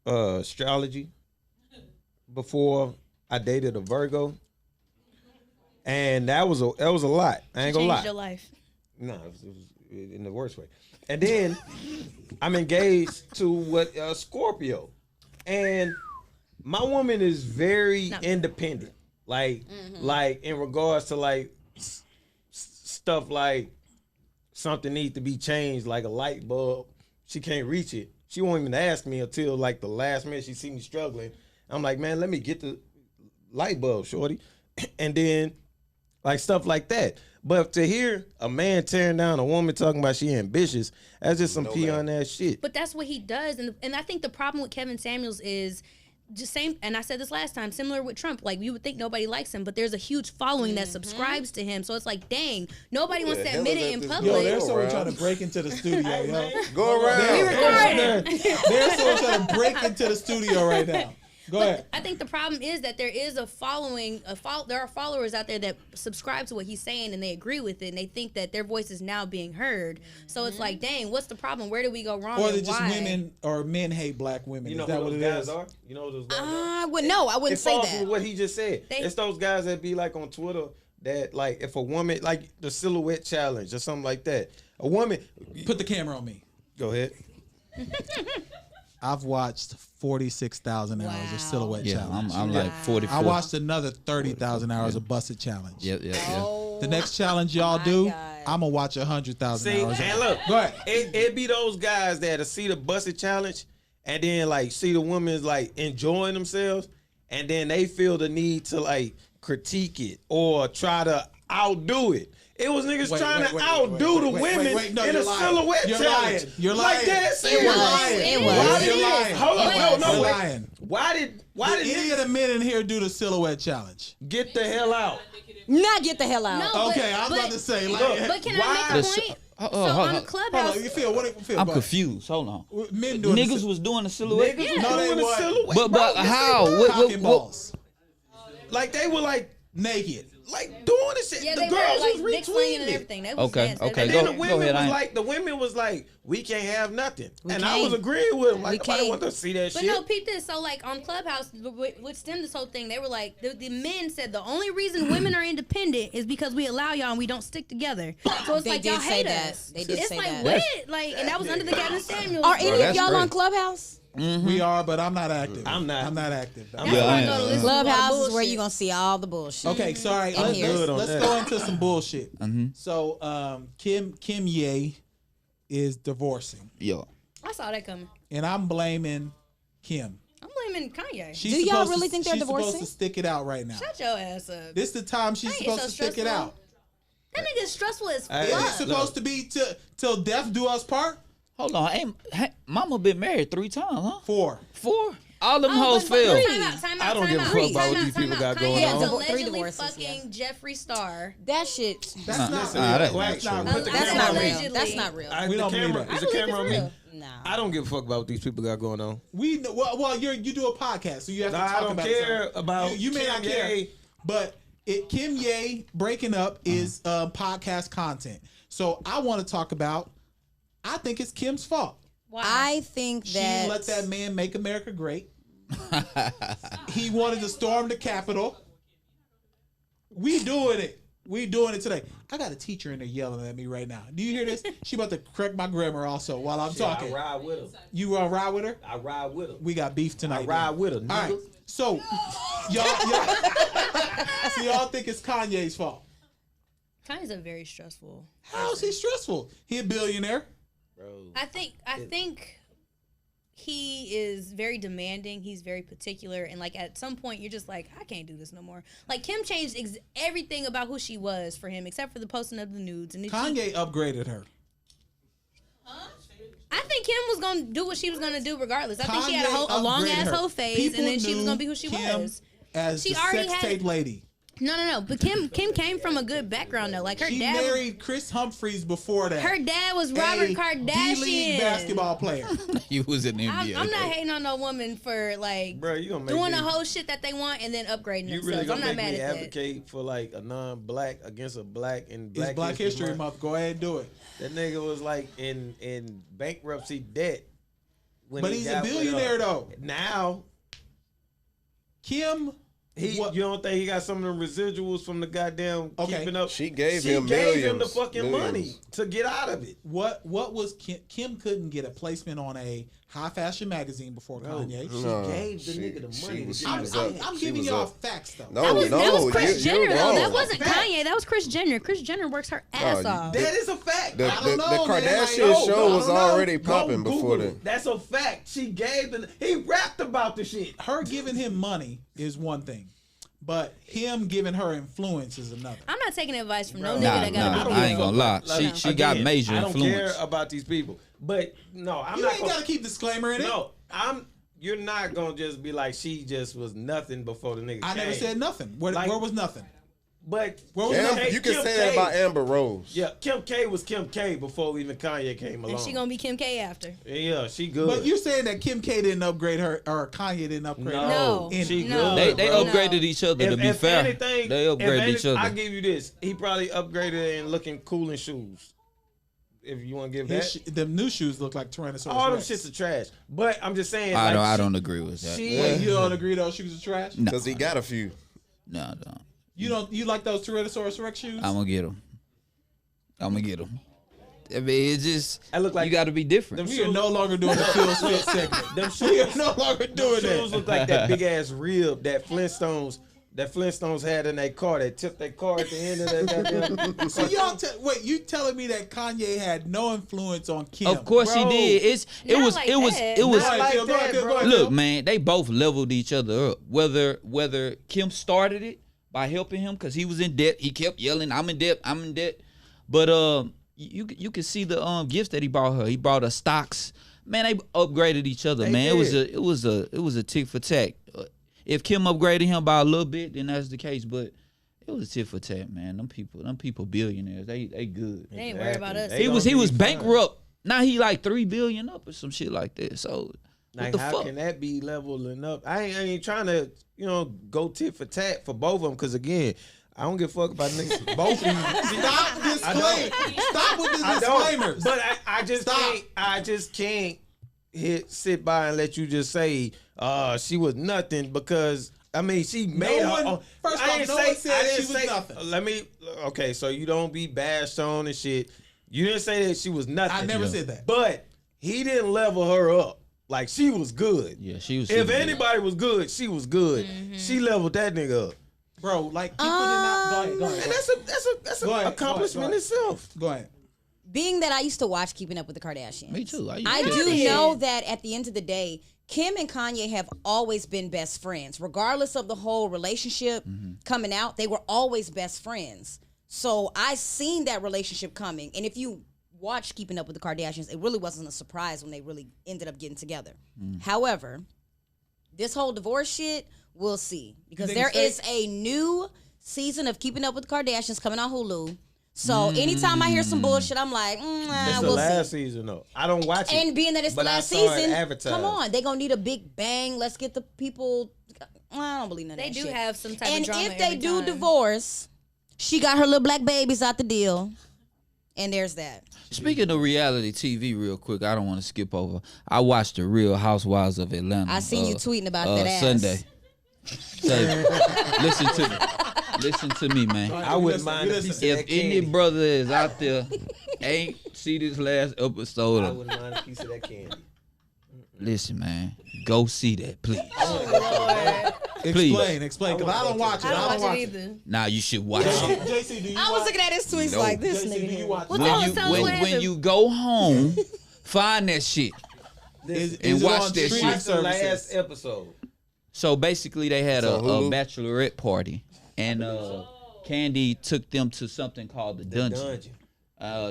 astrology before I dated a Virgo, and that was a lot. I ain't gonna lie. Changed your life. No, it was in the worst way. And then I'm engaged to a Scorpio, and my woman is very independent. Like in regards to like stuff like something needs to be changed, like a light bulb. She can't reach it. She won't even ask me until like the last minute she see me struggling. I'm like, man, let me get the light bulb, shorty. And then like stuff like that. But to hear a man tearing down a woman talking about she ambitious, that's just some peon ass shit. But that's what he does. And I think the problem with Kevin Samuels is just same, and I said this last time, similar with Trump. Like, you would think nobody likes him, but there's a huge following that subscribes to him. So it's like, dang, nobody wants to admit it in public. Yo, there's someone trying to break into the studio, yo. Go around. There's someone trying to break into the studio right now. Go ahead. I think the problem is that there is a following. There are followers out there that subscribe to what he's saying and they agree with it and they think that their voice is now being heard. So it's like, dang, what's the problem? Where did we go wrong? Or and they just why? women or men hate black women. You know Is that who what those it guys is? are? You know who those guys are? I wouldn't It say falls that. with what he just said. It's those guys that be like on Twitter that like if a woman like the silhouette challenge or something like that. A woman Put the camera on me. go ahead. I've watched 46,000 hours Wow. of Silhouette Yeah, Challenge. I'm like 44. I watched another 30,000 hours of Busted Challenge. Yep. Oh, The next challenge y'all my do, God. I'm gonna watch 100,000 See, hours. and look, Go ahead. it be those guys that see the busted challenge and then like see the women's like enjoying themselves and then they feel the need to like critique it or try to outdo it. It was niggas trying to outdo the women No, in you're a lying. silhouette You're challenge. lying. You're Like lying. that, You're serious. lying. It Why was. did You're it- lying. Hold on, no, You're wait. lying. Why did Did any of the men in here do the Silhouette Challenge? get the hell out? Not get the hell out. No, Okay, I was but, about to say, Look, like, But can Why? I make a point? Hold So on, on hold on. Clubhouse, hold on, you feel what? Feel I'm about confused. Hold on. men doing Niggas the, was doing the silhouette. Niggas was No, they doing the wasn't. silhouette. But Bro, yes, how? they were. cock and balls, Like they were like naked. doing this shit. yeah, The they girls were like was dick slinging retweeting and it. everything. They was Okay, dancing. okay, And go- then the women ahead, I was ain't- like, the women was like, we can't have nothing. And I can't. was agreeing with them. Like, We nobody can't. want to see that But shit. no, peep this. So like on Clubhouse, what stemmed this whole thing? They were like, the men said the only reason women are independent is because we allow y'all and we don't stick together. So it's They like did y'all say hate that. us. They did it's say like that. what? Like, and that was under the Gavin Samuels. Are any of that's y'all great. on Clubhouse? We are, but I'm not active. I'm not. I'm not active. That's Yeah, why I I go am. to listen to a lot of Clubhouse is where bullshit. you're gonna see all the bullshit. Okay, sorry. I'm Let's, good on let's that. go into some bullshit. Mm-hmm. So, Kim Ye is divorcing, Yo. I saw that coming. and I'm blaming Kim. I'm blaming Kanye. She's Do y'all supposed really to, think they're she's divorcing? supposed to stick it out right now. Shut your ass up. This the time she's Kanye supposed so to stick it stressful. out. That nigga's stressful as Hey, Is it fuck. supposed to be till death do us part? Hold on. Hey, mama been married 3 times, huh? 4. 4? All them Oh, hoes but failed. Time out, I don't give a fuck about what these people got going Yeah, on. divorce- Kanye three is allegedly divorces, fucking Jeffree Star. That shit. That's Nah, not. that- Wait, Not true. put the That's camera not on me. real. Allegedly. That's not real. Is We the don't believe camera, that. is the I believe camera on it's me? real. Nah. I don't give a fuck about what these people got going on. We know, well, you do a podcast, so you have to Nah, talk I don't about care something. about You may Kim not care, Ye. but Kim Ye breaking up is podcast content. So I want to talk about. I think it's Kim's fault. Why? I think She that didn't let that man make America great. He wanted to storm the Capitol. We doing it. We doing it today. I got a teacher in there yelling at me right now. Do you hear this? She about to correct my grammar also while I'm talking. I ride with her. You want to ride with her? I ride with her. We got beef I tonight. ride then. with her, All nigga. right. So y'all think it's Kanye's fault? Kanye's a very stressful. How is he stressful? He a billionaire. Bro. I think he is very demanding. He's very particular, and like at some point, you're just like, I can't do this no more. Like Kim changed everything about who she was for him, except for the posting of the nudes. And then Kanye upgraded her. I think Kim was gonna do what she was gonna do regardless. I think she had Kanye a long upgraded ass her. hoe phase, People and then she was knew gonna be who she Kim was. as She the already sex had- tape lady. No. But Kim came from a good background though. Like her She dad. married Chris Humphries before that. Her dad was Robert a Kardashian. D-League basketball player. He was in the NBA. I'm not hating on no woman for like Bro, you gonna make doing me, the whole shit that they want and then upgrading you themselves. really I'm gonna not make mad me at that. advocate for like a non-black against a black and It's Black History Month. Go ahead and do it. That nigga was like in bankruptcy debt. When But he he's a got with her. billionaire though. Now Kim, you don't think he got some of them residuals from the goddamn Okay. keeping up? She gave She him gave him the millions. fucking money Millions. to get out of it. what was Kim couldn't get a placement on a high fashion magazine before Kanye. She No, gave the she- nigga the she money. was- to she get was out up. of it. I'm She giving was y'all up. facts though. No, That was no, Kris you're Jenner though. That wrong. wasn't Kanye. That was Kris Jenner. Kris Jenner works her ass you- off. That is a fact. The, I the, don't know, the man. Kardashian Like, show I was don't know. already Go popping before Google then. it. That's a fact. She gave the. He rapped about the shit. Her giving him money is one thing, but him giving her influence is another. I'm not taking advice from no nigga Nah, that got a big I ain't deal. gonna lie. She got Again, major I don't influence. care about these people, but no, I'm You not. ain't Gonna, got to keep disclaimer in it. no, You're not gonna just be like she just was nothing before the nigga. I never came. said nothing. Where Like- was nothing? But You can say that about Amber Rose. Yeah, Kim K was Kim K before even Kanye came along. And she gonna be Kim K after. Yeah, she good. But you're saying that Kim K didn't upgrade her, or Kanye didn't upgrade her? No. She No. good. They bro. upgraded each other. To be fair, anything, they upgraded each other. I give you this. He probably upgraded in looking cool in shoes. If you want to give that. The new shoes look like Tyrannosaurus All them Rex. shits are trash. But I'm just saying. I don't agree with that. Wait, you don't agree those shoes are trash? No. Because he got a few. No, I don't. You like those Tyrannosaurus Rex shoes? I'm gonna get them. I mean, it's just I look like you got to be different. We are no longer doing the Phil Smith segment. Them We are shoes, no longer doing shoes that. look like that big ass rib that Flintstones had in their car. That tipped their car at the end of that goddamn. So wait, you telling me that Kanye had no influence on Kim? Of course Bro. he did. It was like it was that. it was. Not like that, bro. Look, man, they both leveled each other up. Whether Kim started it by helping him because he was in debt, he kept yelling, "I'm in debt, I'm in debt." But you could see the gifts that he brought her. He brought her stocks. Man, they upgraded each other. They man, did. it was a tick for tack. If Kim upgraded him by a little bit, then that's the case. But it was a tit for tat, man. Them people billionaires. They good. They ain't worried about us. They He was gonna be fine. bankrupt. Now he like $3 billion up or some shit like that. So what Like, the how fuck? can that be leveling up? I ain't trying to, go tit for tat for both of them. Because, again, I don't give a fuck about niggas. Both of them. Stop disclaiming. Stop with the I don't. disclaimers. But I just Stop. can't. I just can't sit by and let you just say she was nothing because I mean she made her one- own. first I off, didn't no say one said I didn't she was say, nothing. Okay, so you don't be bashed on and shit. You didn't say that she was nothing. I never said that. But he didn't level her up. Like she was good. Yeah, she was. If super good. anybody was good, she was good. She leveled that nigga up. Bro, like people did not. Go ahead. Go And ahead. that's Go an ahead, accomplishment go ahead. itself. Go ahead. Being that I used to watch Keeping Up with the Kardashians. Me too. I do know that at the end of the day, Kim and Kanye have always been best friends. Regardless of the whole relationship coming out, they were always best friends. So I seen that relationship coming. And if you watch Keeping Up with the Kardashians, it really wasn't a surprise when they really ended up getting together. However, this whole divorce shit, we'll see. Because think there it's is a new season of Keeping Up with the Kardashians coming on Hulu. So anytime I hear some bullshit, I'm like, It's the we'll last see. season though. I don't watch it. And being that it's the but I last saw it season, advertised. come on, they gonna need a big bang. Let's get the people. I don't believe none of They that do shit. have some type And of drama if they every do time. divorce, she got her little black babies out the deal, and there's that. Speaking of reality TV, real quick, I don't want to skip over. I watched the Real Housewives of Atlanta. I seen you tweeting about that ass. Sunday. So, listen to me, man. I wouldn't mind a piece of If that any candy. brother is out there ain't see this last episode, I wouldn't mind a piece of that candy. listen, man, go see that, please. Explain, because I don't watch it. I don't watch it either. Now you should watch it. JC, do you I was looking at his tweets No. like this JC, nigga. do you here. watch Well, it? tell us what When happened. you go home, find that shit. Is and it watch on that streaming shit. The last services? episode. So basically, they had a on Hulu? bachelorette party, and Candy took them to something called the dungeon.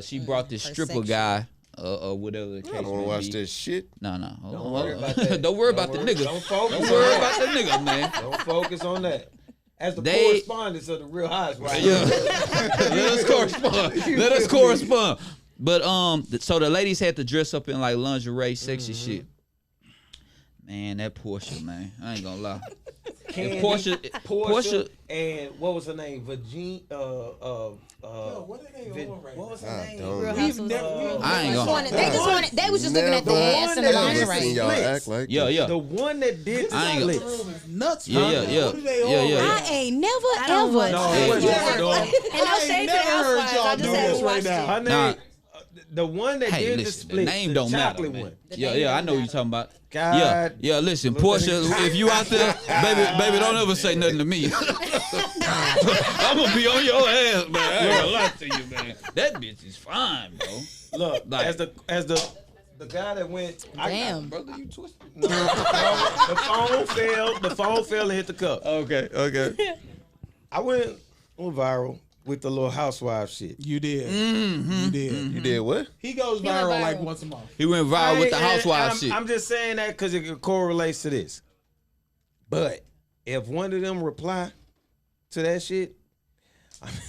She brought this Her stripper section. guy, or whatever the case I don't want may to watch be. this shit. No. Don't worry about that. Don't worry about the nigga. Don't focus Don't on worry that. about the nigga, man. Don't focus on that. As the They- correspondents of the Real Housewives. Yeah. Let us correspond. Let us correspond. But so the ladies had to dress up in like lingerie, sexy shit. Man, that Portia, man, I ain't gonna lie. Candy, Portia- Portia, and what was her name? Virginia. What are they on right What was her I name? don't Real know. Housewives. I ain't gonna. They was just looking at the Never ass and the one that Never Right. seen y'all lingerie. act like Yeah, this. yeah. The one that did the I ain't gonna- splits. It's nuts. Yeah, huh? yeah, yeah. What are they Yeah, on yeah. right I ain't never I don't ever. watch No, it. it wasn't Yeah. that dog. And no I ain't shade to the never heard Housewives. y'all I do just this haven't right watched now. it. Her Nah. name, the one that Hey, did the listen, the split, name the don't matter, chocolate man. one. Yeah, I know what you're talking about. God. Yeah, listen, Portia, if you out there, baby, don't ever say nothing to me. I'm gonna be on your ass, man. I ain't gonna lie to you, man. That bitch is fine, bro. Look, Like- as the guy that went. Damn. Brother, you twisted. The phone fell and hit the cup. Okay. I went viral with the little housewife shit. You did. Mm-hmm. You did. You did what? He goes went viral like viral. once a month. He went viral with the housewife I'm, shit. I'm just saying that because it correlates to this. But if one of them reply to that shit,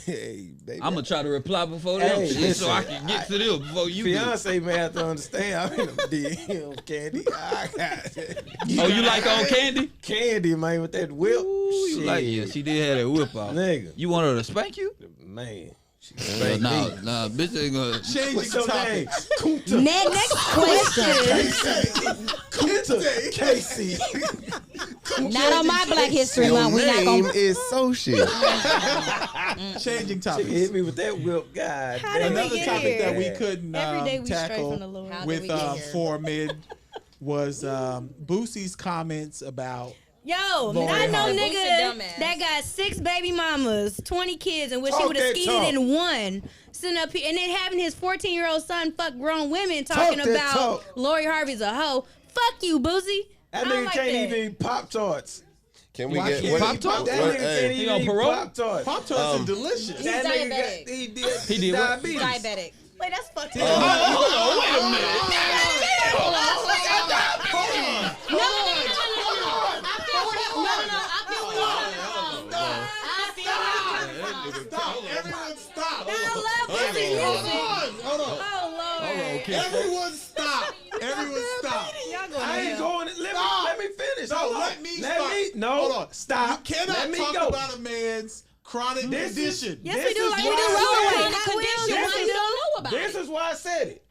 Hey, baby. I'm gonna try to reply before them, Hey, shit, so I listen, can get to them before you do. Fiance may have to understand. I'm in a DM, Candy. I got it. Oh, you like old Candy? Candy, man, with that whip. Ooh, you Shit. like she did have that whip out. Nigga. You want her to spank you? Man. She Nah, bitch ain't gonna. Changing What's your name? topics. Kunta. Next question. Kunta. Casey. Not on my Black History Your Month. We not name gonna. is so shit. Changing She topics. hit me with that whip. God How did damn. we Another get topic here? that we couldn't Every day we stray tackle from the Lord. How did with we get here? For Men was Boosie's comments about Yo, Lori I know Harvey. nigga Boosie dumbass. that got 6 baby mamas, 20 kids, and wish he Talk would have that skied talk. in one. Sitting up here and then having his 14-year-old son fuck grown women talking that about talk. Lori Harvey's a hoe. Fuck you, Boosie. That I don't nigga like can't that. even eat Pop-Tarts. Can we Why get can't what, Pop-Tarts? That what- nigga hey, can't He even on eat parole? Pop-Tarts. Pop-Tarts are delicious. He's That nigga diabetic. he did He did what? diabetes. Diabetic. Wait, that's fucked up. Hold on, wait a minute. Stop. Everyone stop. I love Boosie music. Hold on. Oh, Lord. Everyone stop. Everyone stop. Y'all going I ain't to going. Let me finish. No, Hold on. let me Let stop. me. No. Hold on. Stop. You cannot Let me talk go. about a man's chronic This is- condition. Yes, This we do. is Like we why do I road said- rage. I will. Condition Yes, one we you do. don't know about. This is why I said it.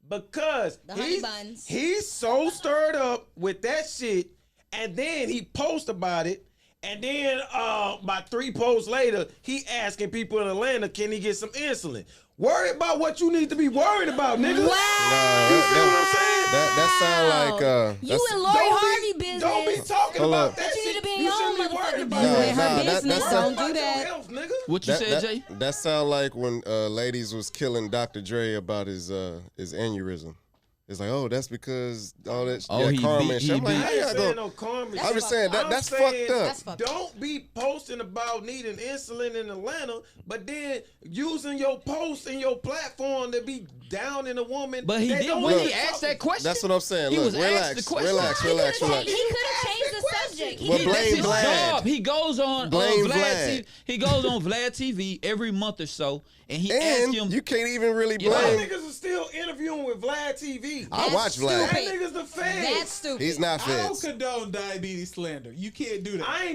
Because The honey buns. he's so stirred up with that shit, and then he posts about it, and then about 3 posts later, he asking people in Atlanta, can he get some insulin? Worry about what you need to be worried about, nigga. Wow. You feel what I'm saying? that sound like You that's- and Lori Harvey business. Don't be talking Hold about up. that You shit. need to be in You your shouldn't be own worried motherfucking about business. that. Nah, Her that- business. that's Don't About do your that. health, nigga. What you said, Jay? that sound like when ladies was killing Dr. Dre about his aneurysm. It's like, oh, that's because all that Oh, he karma beat- and he shit. I'm like, beat- I how ain't y'all saying go? no karma. I'm just saying I'm that's saying fucked up. That's fucked up. Don't be posting about needing insulin in Atlanta, but then using your post and your platform to be down in a woman. But he that did don't when even he talk- asked that question. That's what I'm saying. He Look, was asked relax, the question. relax. He could have changed the subject. He Well, could've- blame That's his Vlad. job. He goes on Blame Vlad. Vlad. TV. He goes on Vlad TV every month or so, and he asks And him. you can't even really Yeah. Y'all blame. niggas are still interviewing with Vlad TV. I watch That Vlad. niggas the feds. That's stupid. He's not I don't feds. condone diabetes slander. You can't do that. I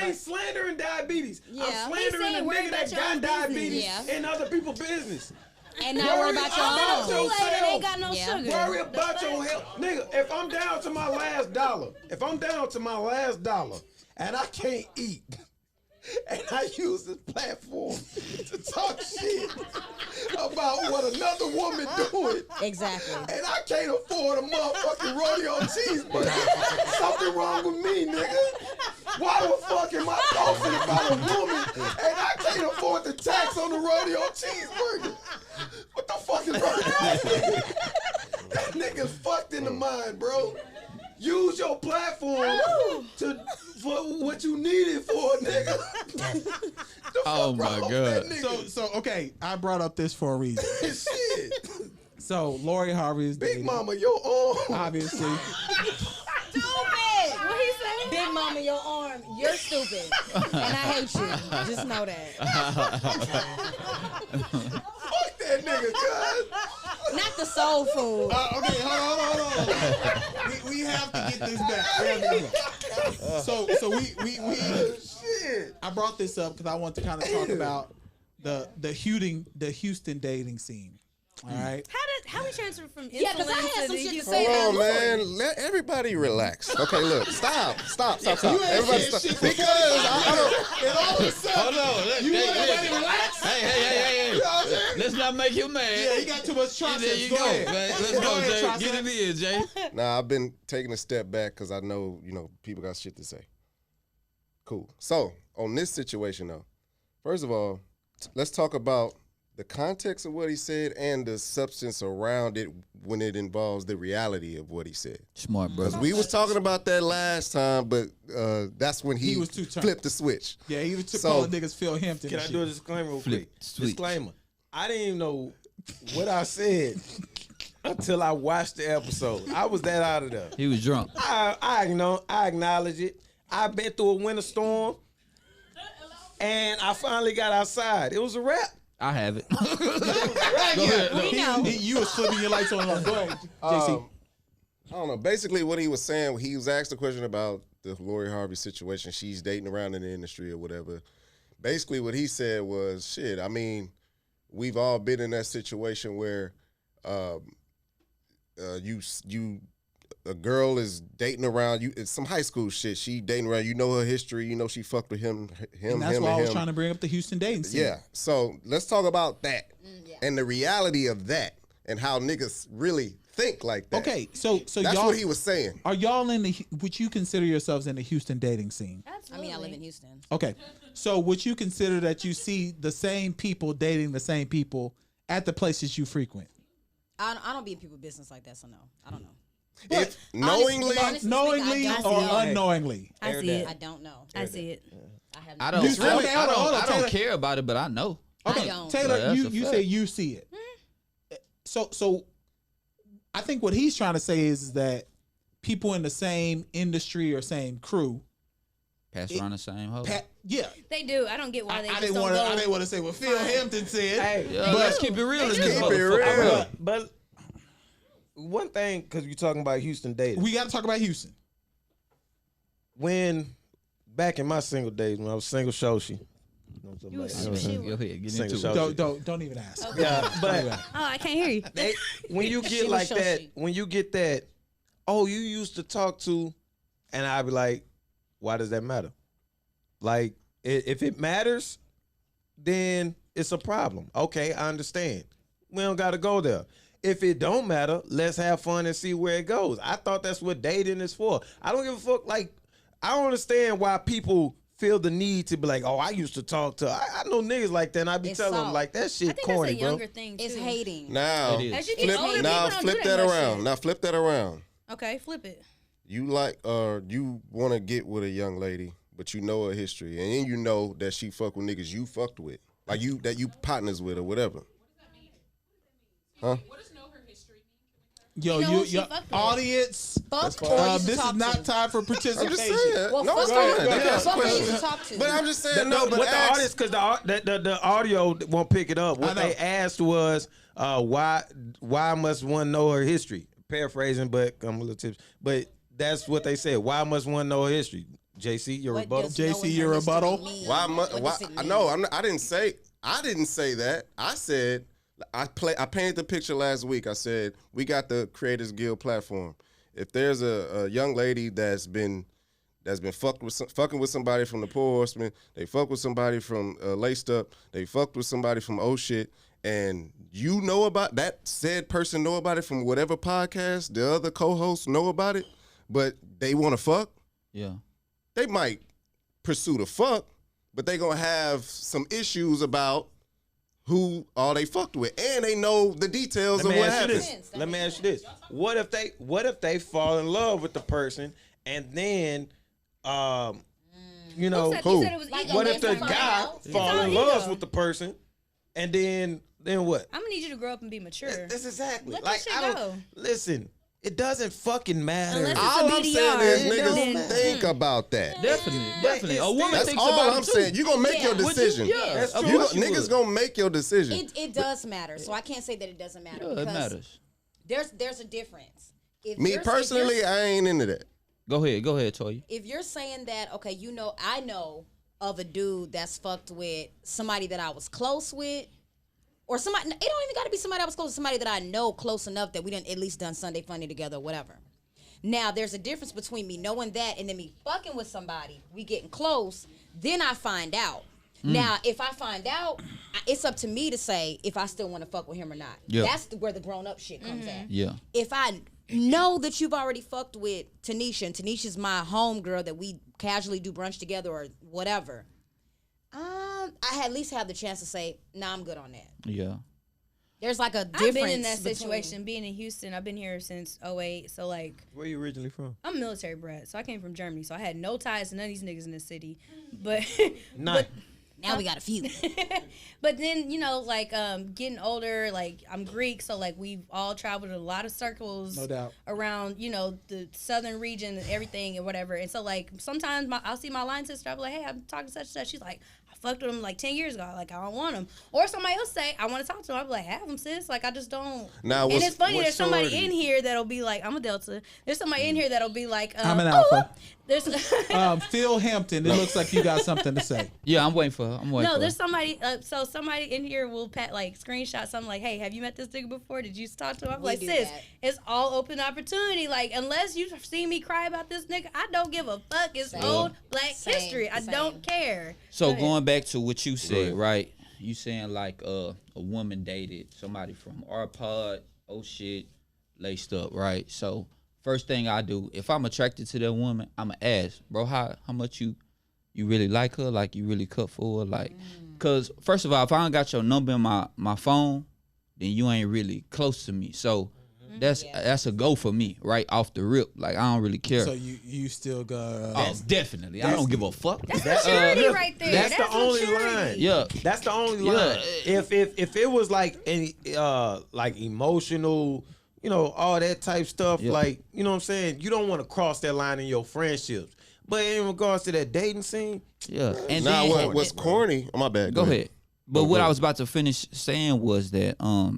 ain't slandering diabetes. Yeah. I'm slandering He's saying the worry nigga about that your got own business. diabetes Yeah. in other people's business. And not worry about your about own. your- Kool-Aid that ain't got no Yeah. sugar. Worry The about fuck? your health. Nigga, if I'm down to my last dollar, and I can't eat, and I use this platform to talk shit about what another woman doing, Exactly. and I can't afford a motherfucking rodeo cheeseburger, something wrong with me, nigga. Why the fuck am I posting about a woman and I can't afford the tax on the rodeo cheeseburger? What the fuck is wrong with that? That nigga's fucked in the mind, bro. Use your platform for what you need it for, nigga. The Oh fuck my wrong with God. that nigga? So okay, I brought up this for a reason. Shit. So Lori Harvey is Big dating, mama, your arm. obviously. Stupid. What he say? Big mama, your arm. You're stupid. And I hate you. Just know that. Fuck that nigga, cuz. Not the soul food. Okay, hold on. We have to get this back. So we Shit. I brought this up because I want to kind of talk about the Houston dating scene. All right. How we transfer from insulin Yeah, 'cause I had to some the shit to Houston? say Hold about on, Lori. man. Let everybody relax. Okay, look. Stop. Everybody said stop. shit Because I don't. And all of a sudden, Hold on. you want everybody to relax? Hey. Let's not make him mad. Yeah, you got too much There triceps. you Go go, ahead. man. Let's Go go, ahead, Jay. triceps. Get it in, Jay. Nah, I've been taking a step back because I know, people got shit to say. Cool. So, on this situation, though, first of all, let's talk about the context of what he said and the substance around it when it involves the reality of what he said. Smart, brother. We was talking about that last time, but that's when He he was too turned. flipped the switch. Yeah, he was So- calling niggas Phil Hampton. Can and I shit. do a disclaimer real Flip quick? switch. Disclaimer. I didn't even know what I said until I watched the episode. I was that out of there. He was drunk. I acknowledge it. I've been through a winter storm. And I finally got outside. It was a wrap. I have it. We know. You was flipping your lights on. Go ahead, JC. I don't know. Basically, what he was saying, he was asked a question about the Lori Harvey situation. She's dating around in the industry or whatever. Basically, what he said was, shit, I mean, we've all been in that situation where a girl is dating around you. It's some high school shit. She dating around. You know her history. You know she fucked with him. And that's why I was trying to bring up the Houston dating scene. Yeah. So let's talk about that and the reality of that and how niggas really think like that. Okay, so That's y'all, what he was saying. are y'all in the? Would you consider yourselves in the Houston dating scene? I Absolutely. mean, I live in Houston. Okay, so would you consider that you see the same people dating the same people at the places you frequent? I don't be in people's business like that, so no, I don't know. If knowingly, honestly Knowingly speaking, I or don't know. unknowingly? I see it. I don't know. I see it. I have I no don't. You see- okay, hold on, I Taylor. don't care about it, but I know. Okay, don't. Taylor, That's a you fact. say you see it. So I think what he's trying to say is that people in the same industry or same crew, Pass around the same hoe. yeah. They do. I don't get why they I just didn't don't want to. go. I didn't want to say what Phil Hampton said. Hey, Yeah, let's keep it real in this Keep it motherfucker. real. but one thing, because you're talking about Houston dating. We got to talk about Houston. When back in my single days, when I was single Shoshi. You was You know what I'm saying? Go ahead, get Single into show. it. Don't even ask. Yeah, but Oh, I can't hear you. when you She get was like that, Shoshi. when you get that, oh, you used to talk to, and I'd be like, why does that matter? Like, if it matters, then it's a problem. Okay, I understand. We don't got to go there. If it don't matter, let's have fun and see where it goes. I thought that's what dating is for. I don't give a fuck. Like, I don't understand why people feel the need to be like, oh, I used to talk to. I know niggas like that, and I be It's telling them soft. like that I shit think corny, that's a younger bro. thing too. It's hating. now It is. As you get flip, older, now people don't flip do that that much around. shit. Now flip that around. Okay, flip it. You like you want to get with a young lady, but you know her history, and then you know that she fuck with niggas you fucked with, like you partners with or whatever. Huh? Yo, You know who she your fucked with. audience. Fuck or you should This is talk not to. time for I'm participation. just saying. Well, no, it's fuck fine. her. They got Fuck her, you questions. should talk to. But I'm just saying, no, but what the ask- artist, because the audio won't pick it up. I What know. they asked was, why must one know her history? Paraphrasing, but I'm a little tips. But that's what they said. Why must one know her history? JC, your What rebuttal. does JC, knowing your her history rebuttal? mean? Why? What Why? does it mean? No, I didn't say that. I said I painted the picture last week. I said we got the Creators Guild platform. If there's a young lady that's been fucking with somebody from the Pour Horsemen, they fuck with somebody from Laced Up, they fucked with somebody from Oh Shit, and you know about that said person know about it from whatever podcast the other co-hosts know about it, but they want to fuck. Yeah. They might pursue the fuck, but they gonna have some issues about who all they fucked with, and they know the details Let of me what ask you happened. this. Let me ask you this. What if they fall in love with the person and then you know, said- who? said it was Like ego. what if the Find guy out. fall all in ego. love with the person and then what? I'm gonna need you to grow up and be mature. That's exactly. Let that like shit I don't go. listen. It doesn't fucking matter. Unless it's All a I'm BDR, saying is then- niggas think about that. Definitely. A woman That's thinks all about I'm it too. saying. You gonna make your Yeah. decision. Yeah, That's of true. course you Niggas would. gonna make your decision. It does matter, so I can't say that it doesn't matter Yeah, it because matters. there's a difference. If Me you're- personally, I ain't into that. Go ahead, Toya. if you're saying that, okay, I know of a dude that's fucked with somebody that I was close with, or somebody, it don't even got to be somebody I was close with, somebody that I know close enough that we done at least done Sunday Funny together or whatever. Now, there's a difference between me knowing that and then me fucking with somebody, we getting close, then I find out. Now, if I find out, it's up to me to say if I still want to fuck with him or not. Yeah. That's where the grown up shit comes at. Yeah. If I know that you've already fucked with Tanisha, and Tanisha's my homegirl that we casually do brunch together or whatever, I at least have the chance to say, nah, I'm good on that. Yeah. There's like a difference. I've been in that between- situation, being in Houston. I've been here since 2008. So, like, Where you originally from? I'm military brat. So, I came from Germany. So, I had no ties to none of these niggas in this city. But, None. Now we got a few. but then, like, getting older, like, I'm Greek. So, like, we've all traveled a lot of circles. No doubt. Around, the southern region and everything and whatever. And so, like, sometimes I'll see my line sister. I'll be like, hey, I'm talking to such and such. She's like, I fucked with him like 10 years ago. Like, I don't want him. Or somebody else say, I want to talk to him. I'll be like, have him, sis. Like, I just don't. Now, and it's funny, what there's somebody sorority? in here that'll be like, I'm a Delta. There's somebody in here that'll be like, I'm an Alpha. There's Phil Hampton, it looks like you got something to say. Yeah, I'm waiting for her. no, there's somebody. So somebody in here will screenshot something like, "Hey, have you met this nigga before? Did you talk to him?" I'm We like, do sis, that. it's all open opportunity. Like, unless you see me cry about this nigga, I don't give a fuck. It's Same. old Black Same, history. I same. don't care. So Go ahead. going back to what you said, ahead. right? You saying like a woman dated somebody from our pod, oh shit, laced up, right? So first thing I do, if I'm attracted to that woman, I'ma ask, bro, how much you really like her? Like you really cut for her? Like, cause first of all, if I don't got your number in my phone, then you ain't really close to me. So that's a go for me, right off the rip. Like I don't really care. So you still got. Oh, definitely. I don't give a fuck. That's maturity right there. That's the only maturity. line. Yeah. That's the only Yeah. line. If it was like any like emotional, you know, all that type stuff, Yeah. like, you know what I'm saying? You don't want to cross that line in your friendships. But in regards to that dating scene, Yeah. And Now, then, what's corny? Oh, my bad. Go ahead. But Oh, what go I ahead. was about to finish saying was that I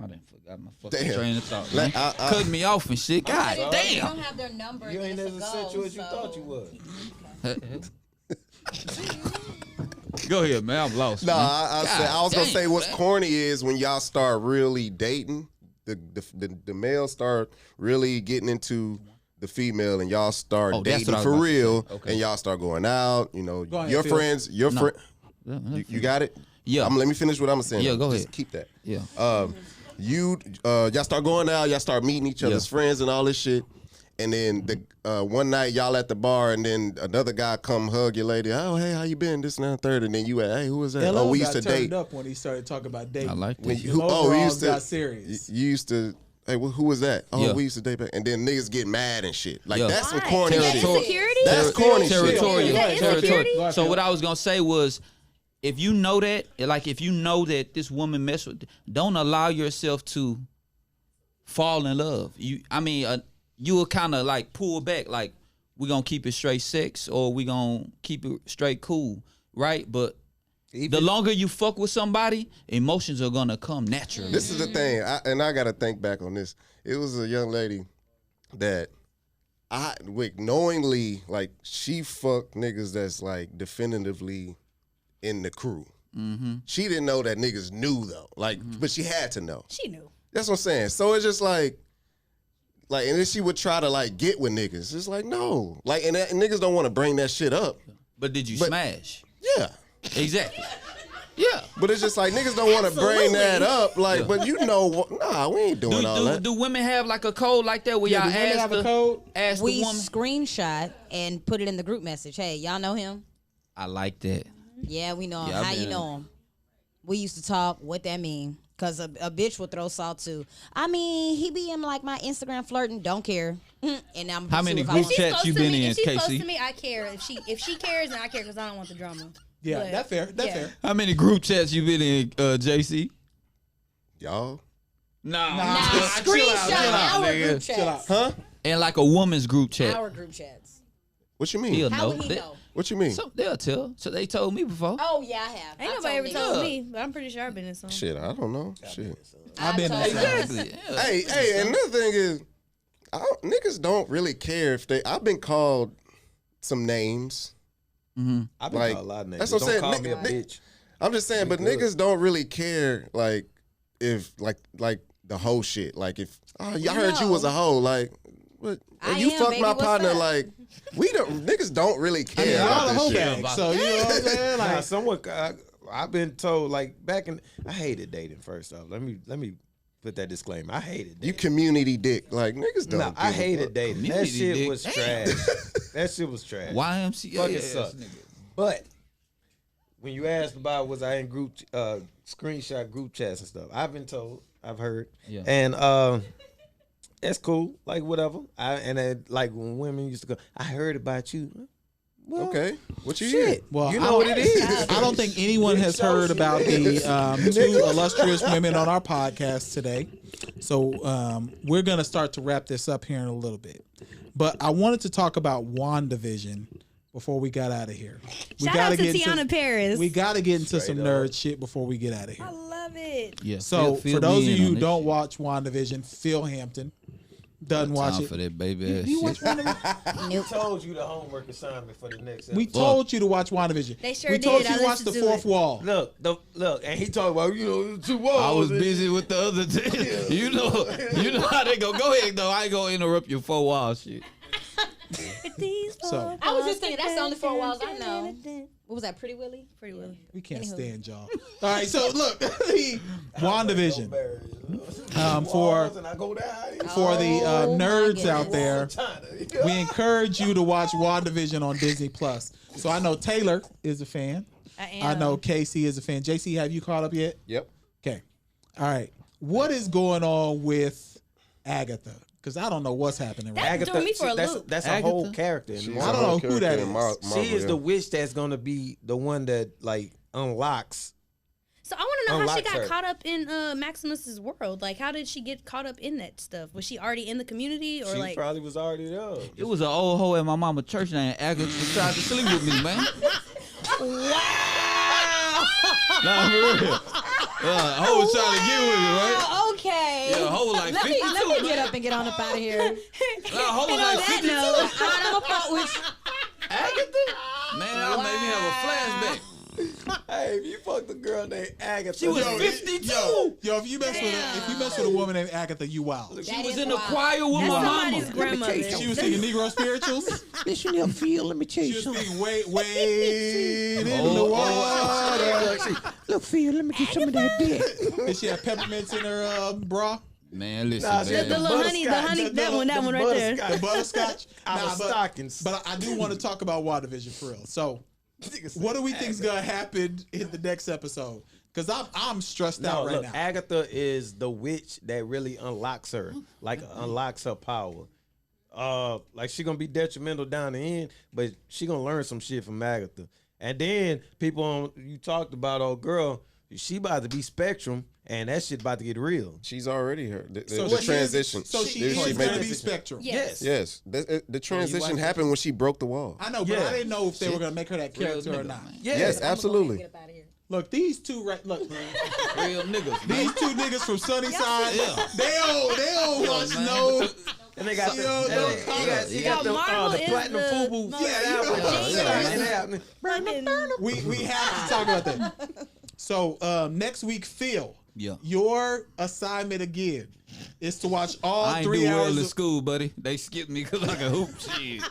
didn't forgot my fucking Damn. train of thought. Man. I- Cutting me off and shit. God You damn. don't have their number. you ain't and as it's a essential go, as you so- thought you was. Go ahead, man. I'm lost. No, man. I was gonna damn, say what's man. corny is when y'all start really dating, the male start really getting into the female, and y'all start Oh, that's dating what I was for about to real, say. Okay. and y'all start going out. You know, Go ahead, your Phil. friends, your No. friend. You got it. Yeah. Let me finish what I'm saying. Yeah, go Just ahead. keep that. Yeah. Y'all start going out, y'all start meeting each other's Yeah. friends and all this shit. And then the one night y'all at the bar, and then another guy come hug your lady. Oh, hey, how you been? This and that, third. And then you at, hey, who was that? Hello, Oh, we got used to turned date. up when he started talking about dating. I like When that. you, Them we overalls used to. got serious. You used to. Hey, who was that? Oh, Yeah. we used to date back. And then niggas get mad and shit. Like Yeah. that's some Why? corny Is that shit. insecurity? That's corny shit. Territorial. Is that Territorial. insecurity? Go ahead, So Phil. what I was gonna say was, if you know that, like if you know that this woman mess with, don't allow yourself to fall in love. You will kind of like pull back, like we gonna keep it straight sex or we gonna keep it straight cool, right? But the longer you fuck with somebody, emotions are gonna come naturally. This is the thing, I got to think back on this. It was a young lady that knowingly, like, she fucked niggas that's like definitively in the crew. Mm-hmm. She didn't know that niggas knew though, like, but she had to know. She knew. That's what I'm saying. So it's just like, and then she would try to like get with niggas. It's like no, like, and niggas don't want to bring that shit up. But did you But- smash? Yeah. Exactly. Yeah. But it's just like niggas don't want to bring that up. Like, Yeah. but you know what? Nah, we ain't doing all that. Do women have like a code like that where Yeah, y'all do women ask have a code? ask We the woman? screenshot and put it in the group message. Hey, y'all know him? I like that. Yeah, we know him. Yeah, I've How you been- know him? We used to talk. What that mean? Cause a bitch will throw salt too. I mean, he be in like my Instagram flirting. Don't care. And I'm How many if I group want- chats close you to been me, in, if she's close Casey? to me, I care. If she cares, then I care because I don't want the drama. Yeah, But- that's fair. That's yeah. fair. How many group chats you been in, JC? Y'all, Nah. Nah, Chill screenshot out, our nigga. group Chill chats. huh? And like a woman's group chat. Our group chats. What you mean? He'll How know. would he know? What you mean? So they'll tell. So they told me before. Oh yeah, I have. Ain't I nobody ever niggas. told me, but I'm pretty sure I've been in some. Shit, I don't know. Shit. I've been told in some. her. Exactly. Yeah. Hey, another thing is, niggas don't really care if they. I've been called some names. I've been Like, called a lot of names. that's what I'm Don't saying. call me a Nick- bitch. I'm just saying, but good. niggas don't really care, like, if like the whole shit. Like, if I heard you was a hoe, like, what? I you am, fucked baby, my what's partner, up? like, niggas don't really I mean, care y'all about the this whole shit. bag. So you know what I'm saying? Nah, Like, someone I've been told like back in. I hated dating. First off, let me put that disclaimer. I hated You dating. community dick, like niggas don't. No, I give a hated fuck. dating. That Community shit dick. was Damn. trash. That shit was trash. YMCA. Fucking ass suck. nigga. But when you asked about was I in group screenshot group chats and stuff, I've been told, I've heard, Yeah. and that's cool. Like whatever. Like when women used to go, I heard about you. Well, Okay, what you hear? shit. well, you I know don't- what it is. I don't think anyone has heard about the two illustrious women on our podcast today. So we're going to start to wrap this up here in a little bit. But I wanted to talk about WandaVision before we got out of here. We Shout gotta out to get into- Tiana Paris. We got to get into some Straight nerd shit before we get out of here. I love it. Yeah. So, fill for those me of in you on who this don't shit. watch WandaVision, Phil Hampton doesn't watch Time it. for that baby ass You shit. watch WandaVision? We told you the homework assignment for the next We episode. told you to watch WandaVision. They sure we told did. you I to watch the listened to fourth it. wall. Look, and he talked about the two walls. I was and- busy with the other thing. You know how they go. Go ahead though. I ain't gonna interrupt your 4 wall shit. So- I was just thinking that's the only 4 walls I know. What was that, Pretty Willie? Pretty Willie. We can't Anywho. stand y'all. All right, so look, WandaVision. Walls and I go down. For the Oh, my nerds out goodness. there, we encourage you to watch WandaVision on Disney Plus. So I know Taylor is a fan. I am. I know Casey is a fan. JC, have you caught up yet? Yep. Okay. All right. What is going on with Agatha? Because I don't know what's happening right That threw me for a loop. That's a Agatha? whole character. in She's Marvel. I don't a know whole who that character in is. Marvel, She is yeah. the witch that's gonna be the one that like unlocks. So I want to know how she Unlocks got her. caught up in Maximus's world. Like, how did she get caught up in that stuff? Was she already in the community, or She like? probably was already there. It was an old hoe at my mama church named Agatha who tried to sleep with me, man. Nah, for real. Hoe was trying to get with me, right? Oh, okay. Yeah, hoe was like let 52, me man. get up and get on up out of here. Nah, hoe was And on like that 52. note, I don't fuck with Man, that made me have a flashback. Hey, if you fucked a girl named Agatha, She was Yo, 52. Yo, if you mess with a woman named Agatha, you wild. She That was is in the wild. choir with that's my somebody's mama. grandmother. She was singing Negro spirituals. Listen your feel, let me tell She you was something. singing wait in the Oh, water. Look, Phil, let me get some of that dick. Did she have peppermints in her bra? Man, listen, Nah, man. The little honey, that one right there. The butterscotch? Out of stockings. But I do want to talk about WandaVision for real. So, what do we think's gonna happen in the next episode? Because I'm stressed out right now. Agatha is the witch that really unlocks her, like unlocks her power. Like she gonna be detrimental down the end, but she gonna learn some shit from Agatha. And then you talked about old girl, she about to be Spectrum, and that shit about to get real. She's already her. The So she transition. Is, so she Did is she going make to it? be Spectrum. Yes. Yes. The transition happened when she broke the wall. I know, but Yeah. I didn't know if they were going to make her that Real character or niggas, not. man. Yes, absolutely. Get up out of here. Look, these two look, Real niggas, man. these two niggas from Sunnyside, Yeah. they don't watch man. no. And they got Yo, the, no and they comment. got the Marvel the is platinum the FUBU. most- Yeah, you know. Fucking- We have to talk about that. So next week, Phil, Yeah. your assignment again is to watch all I ain't 3 do well hours in of school, buddy. They skipped me because I can hoop. Shit.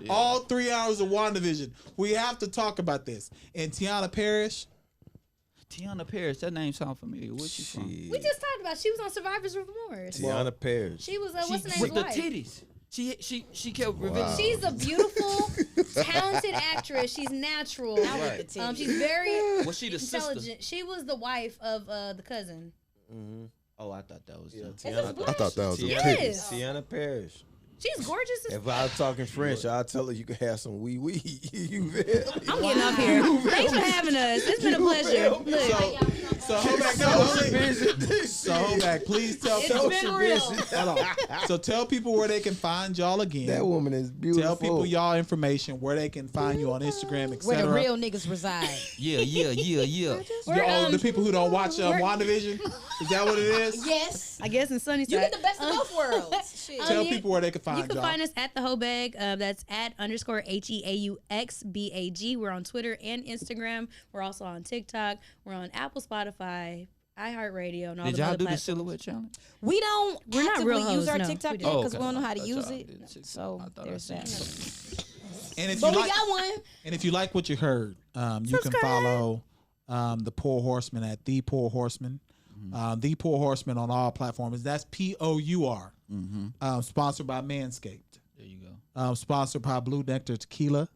all 3 hours of WandaVision. We have to talk about this. And Tiana Parrish, Tiana Paris, that name sound familiar. Where's she from? We just talked about she was on Survivor's Remorse. Tiana Parrish. She was what's the With name's the wife? titties. She kept revealing. She's a beautiful, talented actress. She's natural. She's very Was she the sister? intelligent. She was the wife of the cousin. Oh, I thought that was. I thought that was a Yes. Tiana Parrish. She's gorgeous as If I was talking French, I'll tell her you can have some wee wee. You feel me? I'm getting off here. Thanks for having us. It's been a pleasure. Look, so hold back, so hold back. Please tell people. been real. Hold on. So tell people where they can find y'all again. That woman is beautiful. Tell people y'all information where they can find you on Instagram, Where the etc. real niggas reside. Yeah. The people who don't watch WandaVision, is that what it is? Yes. I guess in Sunnyside. You get the best of both worlds. Shit. Tell yeah. people where they can You find can y'all. find us at the Heaux Bag. That's at _HEAUXBAG. We're on Twitter and Instagram. We're also on TikTok. We're on Apple, Spotify, iHeartRadio, and all Did the y'all other do the platforms. silhouette challenge? We don't We're not actively real use hoes, our no. TikTok We yet don't. because we don't know how to I use thought I it. didn't. So I thought I there's seen that. it. And if But you we like, got one. and if you like what you heard, you can follow the Pour Horsemen at the Pour Horsemen. The Pour Horsemen on all platforms. That's POUR. Sponsored by Manscaped. There you go. Sponsored by Blue Nectar Tequila,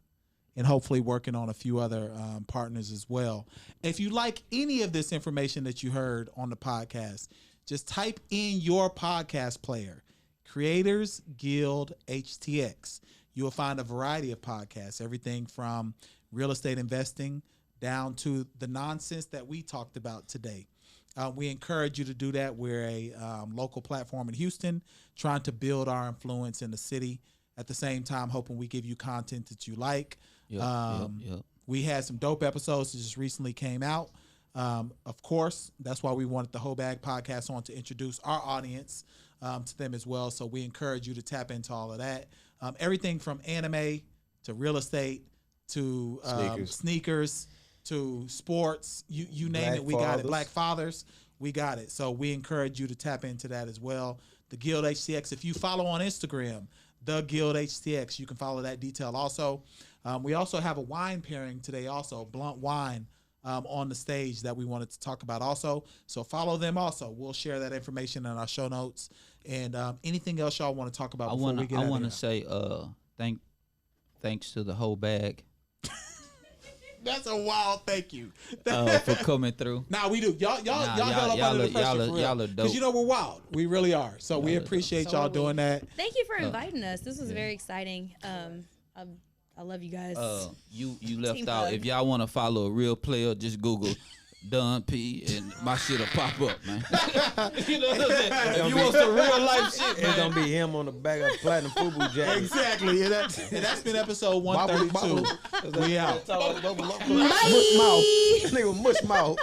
and hopefully working on a few other partners as well. If you like any of this information that you heard on the podcast, just type in your podcast player, Creators Guild HTX. You will find a variety of podcasts, everything from real estate investing down to the nonsense that we talked about today. We encourage you to do that. We're a local platform in Houston, trying to build our influence in the city. at the same time hoping we give you content that you like. Yep. We had some dope episodes that just recently came out. Of course, that's why we wanted the Heaux Bag podcast on, to introduce our audience to them as well. So we encourage you to tap into all of that. Everything from anime to real estate to sneakers to sports, you name Black it, we got it. fathers. Black fathers, we got it. So we encourage you to tap into that as well. The Guild HTX, if you follow on Instagram, the Guild HTX, you can follow that detail also. We also have a wine pairing today also, blunt wine on the stage that we wanted to talk about also. So follow them also. We'll share that information in our show notes. And anything else y'all want to talk about before we get out I of want here? to say thanks to the Heaux Bag That's a wild thank you. for coming through. Nah, we do. Y'all held up y'all under the are- pressure y'all are- for real. y'all are Because dope. you know we're wild. We really are. So we appreciate y'all doing that. Thank you for inviting us. This was very exciting. I love you guys. You left Team out. hug. If y'all want to follow a real player, just Google Don P and my shit'll pop up, man. You know what I'm saying? If you want some real life shit, It's man. gonna be him on the back of platinum FUBU jacket. Exactly. And that's been episode 132. We out. Mush mouth. Nigga, mush mouth.